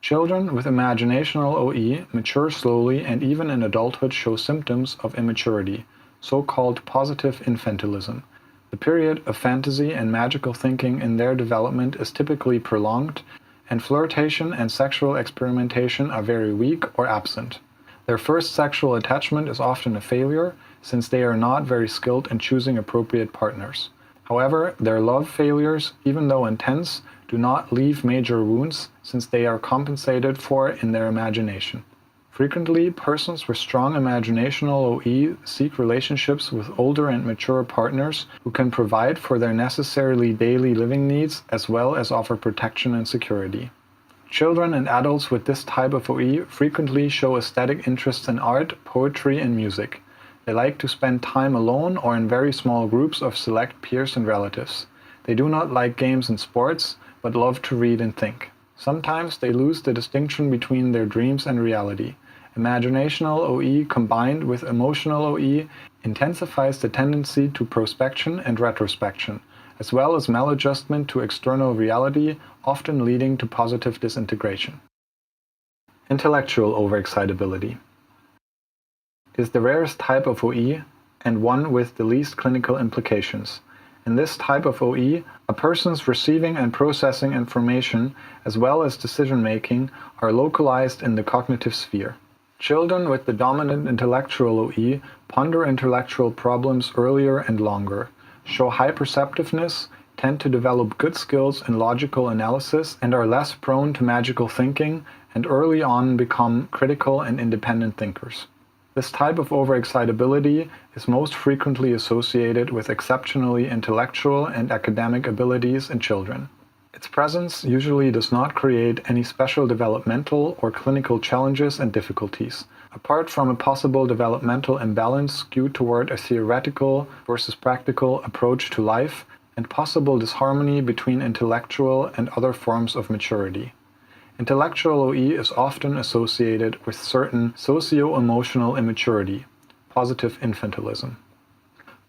Children with imaginational OE mature slowly and even in adulthood show symptoms of immaturity, so-called positive infantilism. The period of fantasy and magical thinking in their development is typically prolonged, and flirtation and sexual experimentation are very weak or absent. Their first sexual attachment is often a failure, since they are not very skilled in choosing appropriate partners. However, their love failures, even though intense, do not leave major wounds, since they are compensated for in their imagination. Frequently, persons with strong imaginational OE seek relationships with older and mature partners who can provide for their necessarily daily living needs as well as offer protection and security. Children and adults with this type of OE frequently show aesthetic interests in art, poetry, and music. They like to spend time alone or in very small groups of select peers and relatives. They do not like games and sports, but love to read and think. Sometimes they lose the distinction between their dreams and reality. Imaginational OE combined with emotional OE intensifies the tendency to prospection and retrospection, as well as maladjustment to external reality, often leading to positive disintegration. Intellectual overexcitability is the rarest type of OE and one with the least clinical implications. In this type of OE, a person's receiving and processing information, as well as decision-making, are localized in the cognitive sphere. Children with the dominant intellectual OE ponder intellectual problems earlier and longer, show high perceptiveness, tend to develop good skills in logical analysis, and are less prone to magical thinking, and early on become critical and independent thinkers. This type of overexcitability is most frequently associated with exceptionally intellectual and academic abilities in children. Its presence usually does not create any special developmental or clinical challenges and difficulties, apart from a possible developmental imbalance skewed toward a theoretical versus practical approach to life and possible disharmony between intellectual and other forms of maturity. Intellectual OE is often associated with certain socio-emotional immaturity, positive infantilism.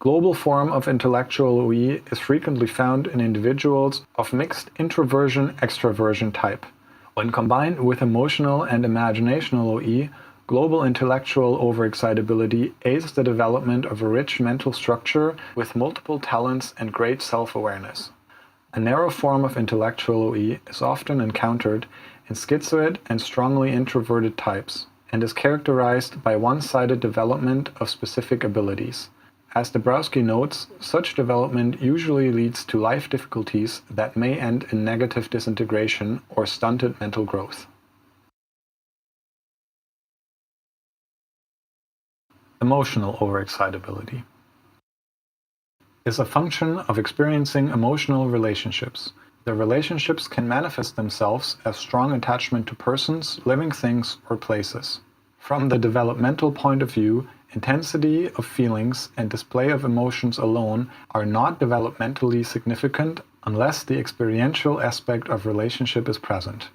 Global form of intellectual OE is frequently found in individuals of mixed introversion-extraversion type. When combined with emotional and imaginational OE, global intellectual overexcitability aids the development of a rich mental structure with multiple talents and great self-awareness. A narrow form of intellectual OE is often encountered in schizoid and strongly introverted types, and is characterized by one-sided development of specific abilities. As Dabrowski notes, such development usually leads to life difficulties that may end in negative disintegration or stunted mental growth. Emotional overexcitability is a function of experiencing emotional relationships. The relationships can manifest themselves as strong attachment to persons, living things, or places. From the developmental point of view, intensity of feelings and display of emotions alone are not developmentally significant unless the experiential aspect of relationship is present.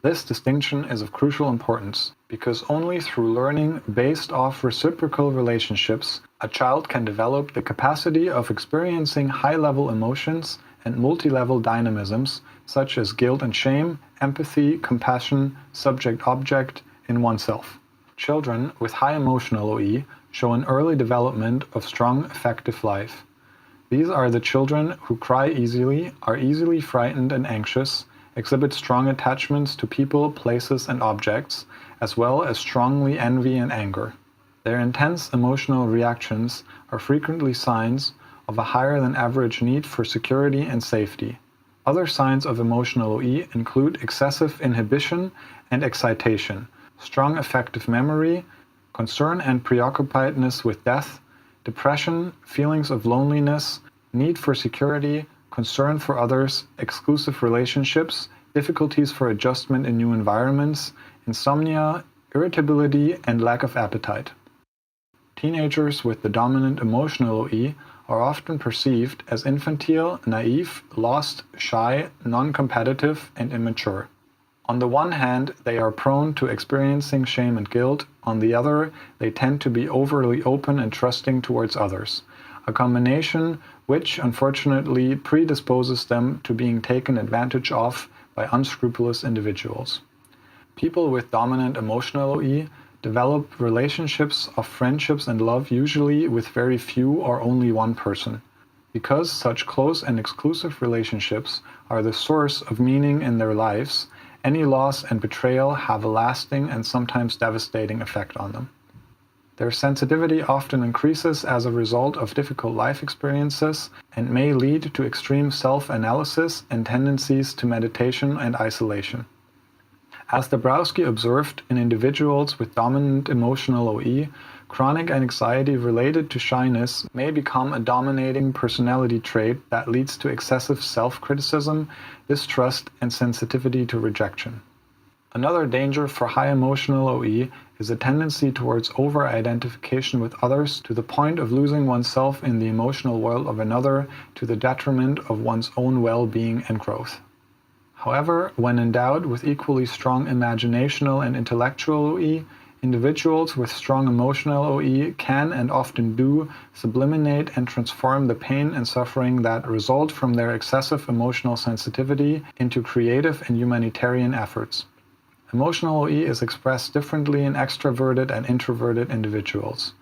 This distinction is of crucial importance, because only through learning based off reciprocal relationships, a child can develop the capacity of experiencing high-level emotions and multi-level dynamisms such as guilt and shame, empathy, compassion, subject-object in oneself. Children with high emotional OE show an early development of strong affective life. These are the children who cry easily, are easily frightened and anxious, exhibit strong attachments to people, places, and objects, as well as strongly envy and anger. Their intense emotional reactions are frequently signs of a higher than average need for security and safety. Other signs of emotional OE include excessive inhibition and excitation, strong affective memory, concern and preoccupiedness with death, depression, feelings of loneliness, need for security, concern for others, exclusive relationships, difficulties for adjustment in new environments, insomnia, irritability, and lack of appetite. Teenagers with the dominant emotional OE are often perceived as infantile, naive, lost, shy, non-competitive, and immature. On the one hand, they are prone to experiencing shame and guilt. On the other, they tend to be overly open and trusting towards others, a combination which unfortunately predisposes them to being taken advantage of by unscrupulous individuals. People with dominant emotional OE develop relationships of friendships and love usually with very few or only one person. Because such close and exclusive relationships are the source of meaning in their lives, any loss and betrayal have a lasting and sometimes devastating effect on them. Their sensitivity often increases as a result of difficult life experiences and may lead to extreme self-analysis and tendencies to meditation and isolation. As Dabrowski observed, in individuals with dominant emotional OE, chronic anxiety related to shyness may become a dominating personality trait that leads to excessive self-criticism, distrust, and sensitivity to rejection. Another danger for high emotional OE is a tendency towards over-identification with others to the point of losing oneself in the emotional world of another to the detriment of one's own well-being and growth. However, when endowed with equally strong imaginational and intellectual OE, individuals with strong emotional OE can and often do subliminate and transform the pain and suffering that result from their excessive emotional sensitivity into creative and humanitarian efforts. Emotional OE is expressed differently in extroverted and introverted individuals.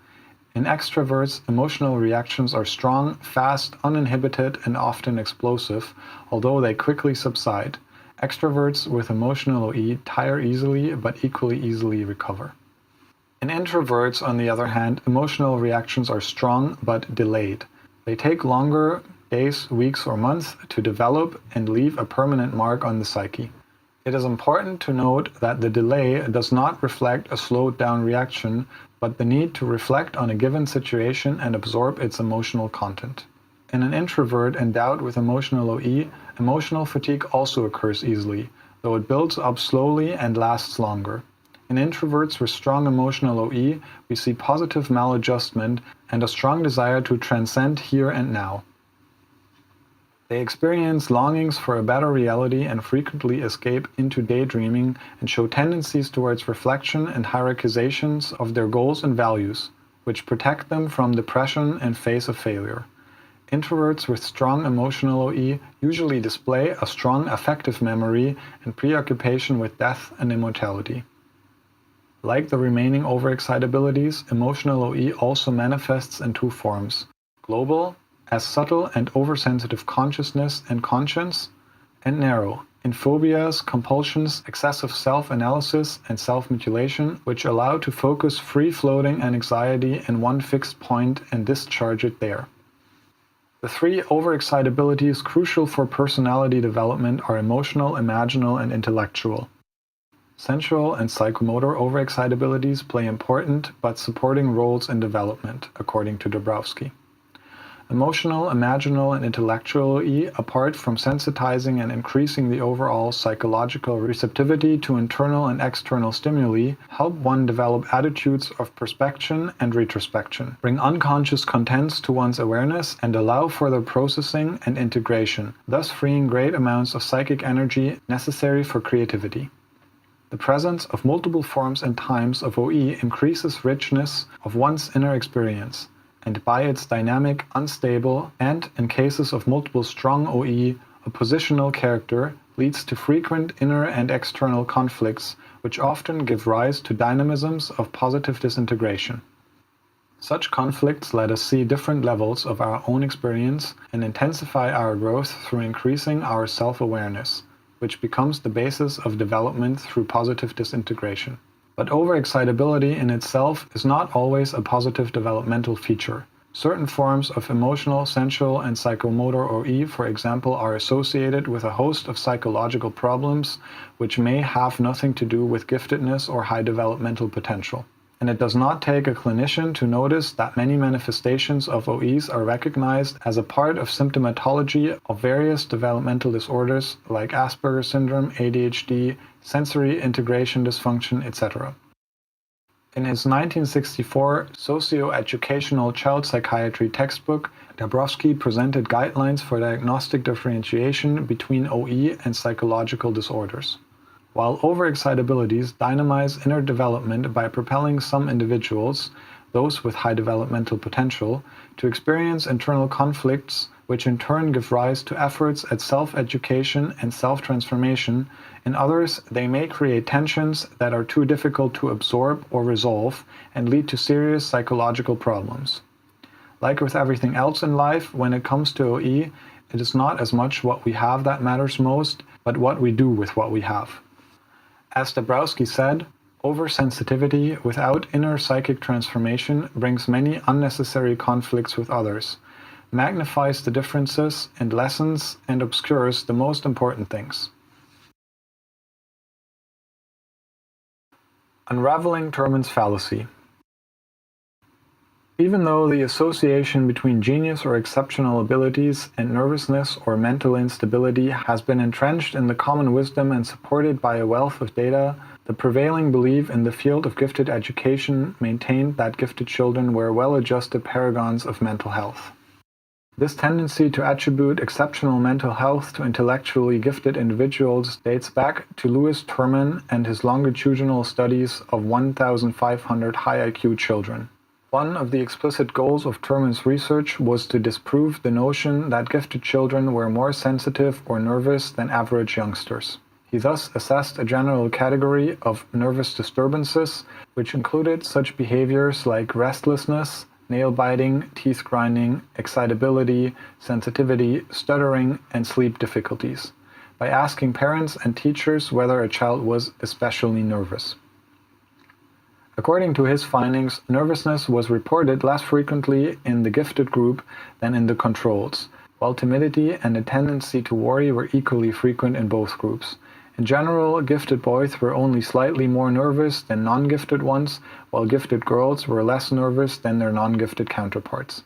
In extroverts, emotional reactions are strong, fast, uninhibited, and often explosive, although they quickly subside. Extroverts with emotional OE tire easily but equally easily recover. In introverts, on the other hand, emotional reactions are strong but delayed. They take longer, days, weeks, or months to develop and leave a permanent mark on the psyche. It is important to note that the delay does not reflect a slowed down reaction, but the need to reflect on a given situation and absorb its emotional content. In an introvert endowed with emotional OE, emotional fatigue also occurs easily, though it builds up slowly and lasts longer. In introverts with strong emotional OE, we see positive maladjustment and a strong desire to transcend here and now. They experience longings for a better reality and frequently escape into daydreaming and show tendencies towards reflection and hierarchizations of their goals and values, which protect them from depression and face of failure. Introverts with strong emotional OE usually display a strong affective memory and preoccupation with death and immortality. Like the remaining overexcitabilities, emotional OE also manifests in two forms: global, as subtle and oversensitive consciousness and conscience, and narrow, in phobias, compulsions, excessive self-analysis, and self-mutilation, which allow to focus free-floating anxiety in one fixed point and discharge it there. The three overexcitabilities crucial for personality development are emotional, imaginal, and intellectual. Sensual and psychomotor overexcitabilities play important but supporting roles in development, according to Dabrowski. Emotional, imaginal, and intellectual OE, apart from sensitizing and increasing the overall psychological receptivity to internal and external stimuli, help one develop attitudes of perspection and retrospection, bring unconscious contents to one's awareness, and allow for their processing and integration, thus freeing great amounts of psychic energy necessary for creativity. The presence of multiple forms and times of OE increases richness of one's inner experience, and by its dynamic, unstable, and, in cases of multiple strong OE, oppositional character, leads to frequent inner and external conflicts, which often give rise to dynamisms of positive disintegration. Such conflicts let us see different levels of our own experience and intensify our growth through increasing our self-awareness, which becomes the basis of development through positive disintegration. But overexcitability in itself is not always a positive developmental feature. Certain forms of emotional, sensual, and psychomotor OE, for example, are associated with a host of psychological problems which may have nothing to do with giftedness or high developmental potential. And it does not take a clinician to notice that many manifestations of OEs are recognized as a part of symptomatology of various developmental disorders like Asperger's syndrome, ADHD, sensory integration dysfunction, etc. In his 1964 socio-educational child psychiatry textbook, Dabrowski presented guidelines for diagnostic differentiation between OE and psychological disorders. While overexcitabilities dynamize inner development by propelling some individuals, those with high developmental potential, to experience internal conflicts, which in turn give rise to efforts at self-education and self-transformation, in others they may create tensions that are too difficult to absorb or resolve and lead to serious psychological problems. Like with everything else in life, when it comes to OE, it is not as much what we have that matters most, but what we do with what we have. As Dabrowski said, oversensitivity without inner psychic transformation brings many unnecessary conflicts with others, magnifies the differences and lessens and obscures the most important things. Unraveling Terman's fallacy. Even though the association between genius or exceptional abilities and nervousness or mental instability has been entrenched in the common wisdom and supported by a wealth of data, the prevailing belief in the field of gifted education maintained that gifted children were well-adjusted paragons of mental health. This tendency to attribute exceptional mental health to intellectually gifted individuals dates back to Louis Terman and his longitudinal studies of 1,500 high IQ children. One of the explicit goals of Terman's research was to disprove the notion that gifted children were more sensitive or nervous than average youngsters. He thus assessed a general category of nervous disturbances, which included such behaviors like restlessness, nail-biting, teeth-grinding, excitability, sensitivity, stuttering, and sleep difficulties, by asking parents and teachers whether a child was especially nervous. According to his findings, nervousness was reported less frequently in the gifted group than in the controls, while timidity and a tendency to worry were equally frequent in both groups. In general, gifted boys were only slightly more nervous than non-gifted ones, while gifted girls were less nervous than their non-gifted counterparts.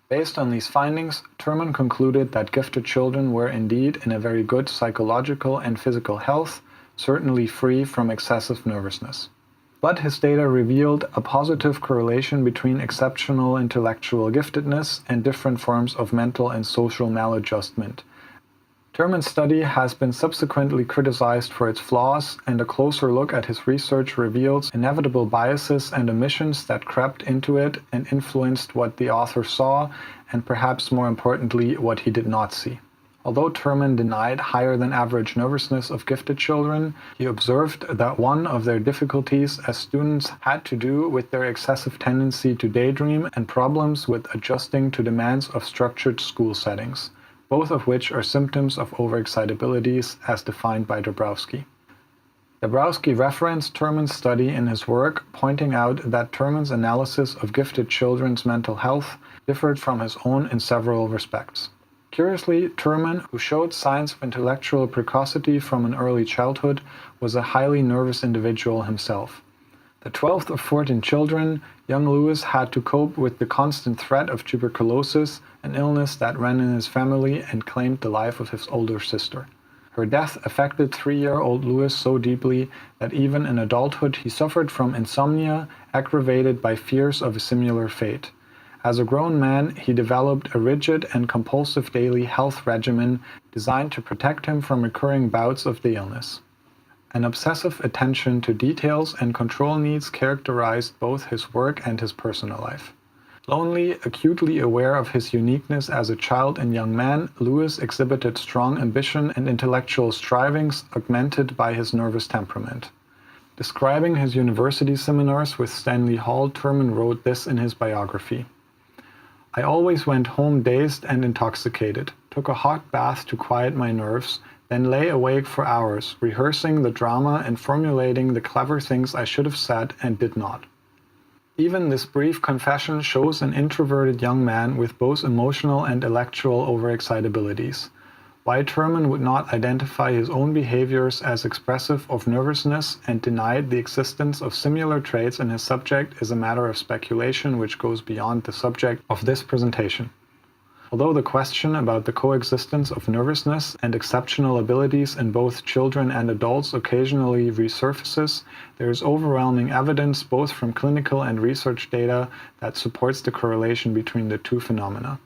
Based on these findings, Terman concluded that gifted children were indeed in a very good psychological and physical health, certainly free from excessive nervousness. But his data revealed a positive correlation between exceptional intellectual giftedness and different forms of mental and social maladjustment. Terman's study has been subsequently criticized for its flaws, and a closer look at his research reveals inevitable biases and omissions that crept into it and influenced what the author saw, and perhaps more importantly, what he did not see. Although Terman denied higher than average nervousness of gifted children, he observed that one of their difficulties as students had to do with their excessive tendency to daydream and problems with adjusting to demands of structured school settings, both of which are symptoms of overexcitabilities as defined by Dabrowski. Dabrowski referenced Terman's study in his work, pointing out that Terman's analysis of gifted children's mental health differed from his own in several respects. Curiously, Terman, who showed signs of intellectual precocity from an early childhood, was a highly nervous individual himself. The 12th of 14 children, young Louis had to cope with the constant threat of tuberculosis, an illness that ran in his family and claimed the life of his older sister. Her death affected 3-year-old Louis so deeply that even in adulthood he suffered from insomnia, aggravated by fears of a similar fate. As a grown man, he developed a rigid and compulsive daily health regimen designed to protect him from recurring bouts of the illness. An obsessive attention to details and control needs characterized both his work and his personal life. Lonely, acutely aware of his uniqueness as a child and young man, Louis exhibited strong ambition and intellectual strivings augmented by his nervous temperament. Describing his university seminars with Stanley Hall, Terman wrote this in his biography. I always went home dazed and intoxicated, took a hot bath to quiet my nerves, then lay awake for hours, rehearsing the drama and formulating the clever things I should have said and did not. Even this brief confession shows an introverted young man with both emotional and intellectual overexcitabilities. Why Terman would not identify his own behaviors as expressive of nervousness and denied the existence of similar traits in his subject is a matter of speculation which goes beyond the subject of this presentation. Although the question about the coexistence of nervousness and exceptional abilities in both children and adults occasionally resurfaces, there is overwhelming evidence both from clinical and research data that supports the correlation between the two phenomena.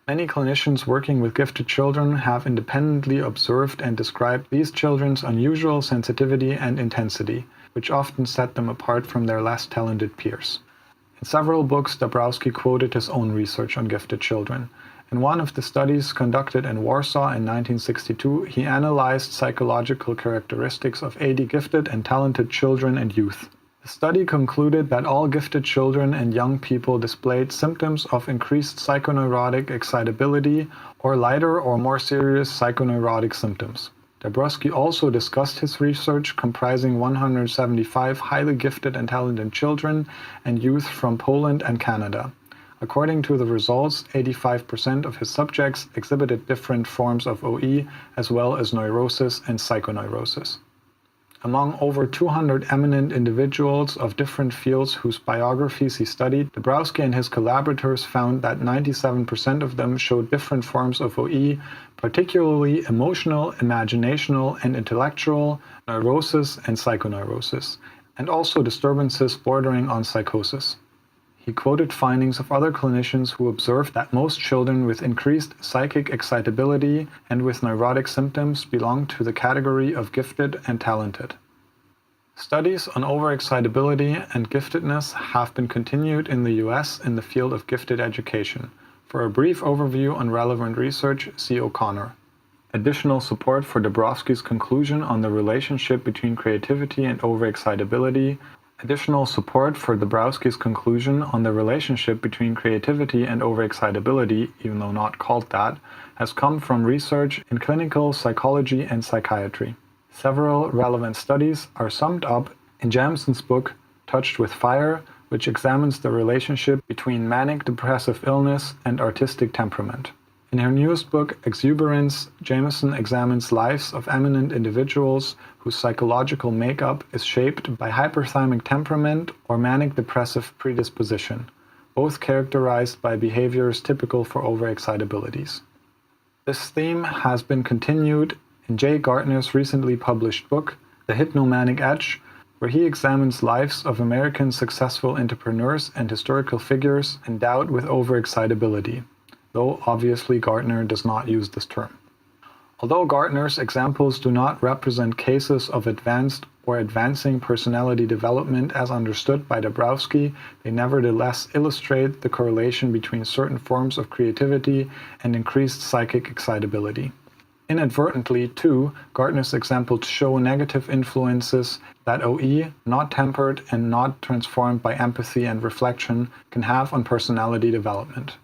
Many clinicians working with gifted children have independently observed and described these children's unusual sensitivity and intensity, which often set them apart from their less talented peers. In several books, Dabrowski quoted his own research on gifted children. In one of the studies conducted in Warsaw in 1962, he analyzed psychological characteristics of 80 gifted and talented children and youth. The study concluded that all gifted children and young people displayed symptoms of increased psychoneurotic excitability or lighter or more serious psychoneurotic symptoms. Dabrowski also discussed his research comprising 175 highly gifted and talented children and youth from Poland and Canada. According to the results, 85% of his subjects exhibited different forms of OE as well as neurosis and psychoneurosis. Among over 200 eminent individuals of different fields whose biographies he studied, Dabrowski and his collaborators found that 97% of them showed different forms of OE, particularly emotional, imaginational, and intellectual, neurosis, and psychoneurosis, and also disturbances bordering on psychosis. He quoted findings of other clinicians who observed that most children with increased psychic excitability and with neurotic symptoms belong to the category of gifted and talented. Studies on overexcitability and giftedness have been continued in the US in the field of gifted education. For a brief overview on relevant research, see O'Connor. Additional support for Dabrowski's conclusion on the relationship between creativity and overexcitability. Additional support for Dabrowski's conclusion on the relationship between creativity and overexcitability, even though not called that, has come from research in clinical psychology and psychiatry. Several relevant studies are summed up in Jamison's book, Touched with Fire, which examines the relationship between manic depressive illness and artistic temperament. In her newest book, Exuberance, Jamison examines lives of eminent individuals whose psychological makeup is shaped by hyperthymic temperament or manic depressive predisposition, both characterized by behaviors typical for overexcitabilities. This theme has been continued in Jay Gardner's recently published book, The Hypnomanic Edge, where he examines lives of American successful entrepreneurs and historical figures endowed with overexcitability, though obviously Gardner does not use this term. Although Gardner's examples do not represent cases of advanced or advancing personality development as understood by Dabrowski, they nevertheless illustrate the correlation between certain forms of creativity and increased psychic excitability. Inadvertently, too, Gardner's examples show negative influences that OE, not tempered and not transformed by empathy and reflection, can have on personality development.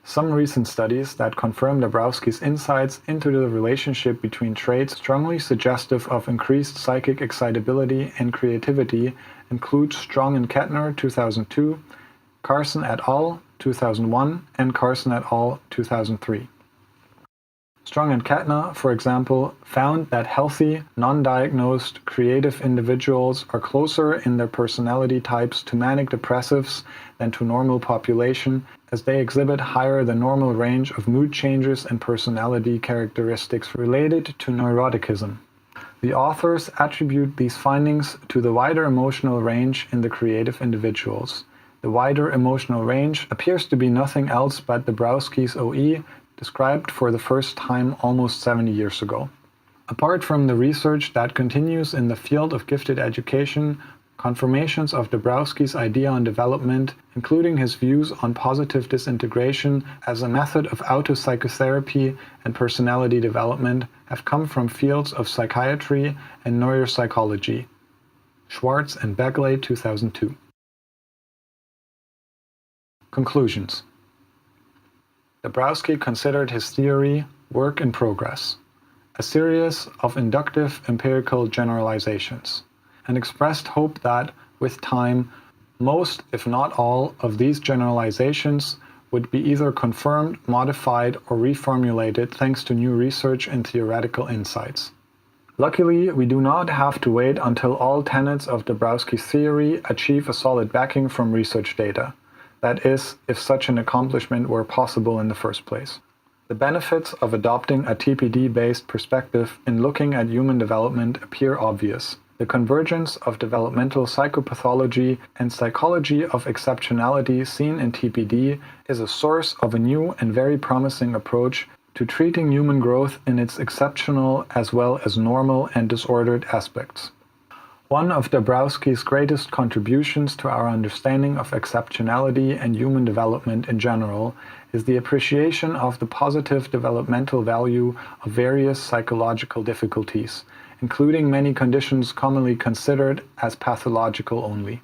Some recent studies that confirm Dabrowski's insights into the relationship between traits strongly suggestive of increased psychic excitability and creativity include Strong and Kettner 2002, Carson et al. 2001, and Carson et al. 2003. Strong and Kettner, for example, found that healthy, non-diagnosed, creative individuals are closer in their personality types to manic depressives than to normal population, as they exhibit higher than normal range of mood changes and personality characteristics related to neuroticism. The authors attribute these findings to the wider emotional range in the creative individuals. The wider emotional range appears to be nothing else but Dabrowski's OE, described for the first time almost 70 years ago. Apart from the research that continues in the field of gifted education, confirmations of Dabrowski's idea on development, including his views on positive disintegration as a method of autopsychotherapy and personality development, have come from fields of psychiatry and neuropsychology. Schwartz and Begley, 2002. Conclusions. Dabrowski considered his theory work in progress, a series of inductive empirical generalizations, and expressed hope that, with time, Most, if not all, of these generalizations would be either confirmed, modified, or reformulated thanks to new research and theoretical insights. Luckily, we do not have to wait until all tenets of Dabrowski's theory achieve a solid backing from research data. That is, if such an accomplishment were possible in the first place. The benefits of adopting a TPD-based perspective in looking at human development appear obvious. The convergence of developmental psychopathology and psychology of exceptionality seen in TPD is a source of a new and very promising approach to treating human growth in its exceptional as well as normal and disordered aspects. One of Dabrowski's greatest contributions to our understanding of exceptionality and human development in general is the appreciation of the positive developmental value of various psychological difficulties, including many conditions commonly considered as pathological only.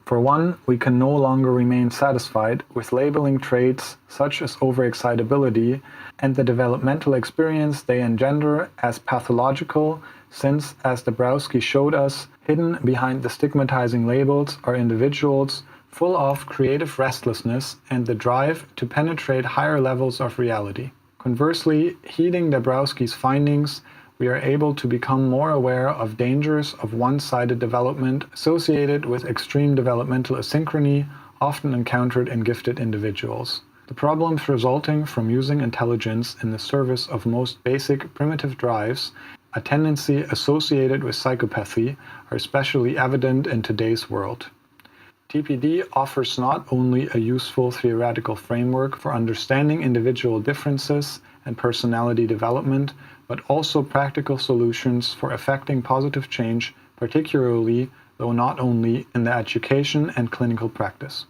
For one, we can no longer remain satisfied with labeling traits such as overexcitability and the developmental experience they engender as pathological, since, as Dabrowski showed us, hidden behind the stigmatizing labels are individuals full of creative restlessness and the drive to penetrate higher levels of reality. Conversely, heeding Dabrowski's findings, we are able to become more aware of dangers of one-sided development associated with extreme developmental asynchrony often encountered in gifted individuals. The problems resulting from using intelligence in the service of most basic primitive drives, a tendency associated with psychopathy, are especially evident in today's world. TPD offers not only a useful theoretical framework for understanding individual differences and personality development, but also practical solutions for effecting positive change, particularly, though not only, in the education and clinical practice.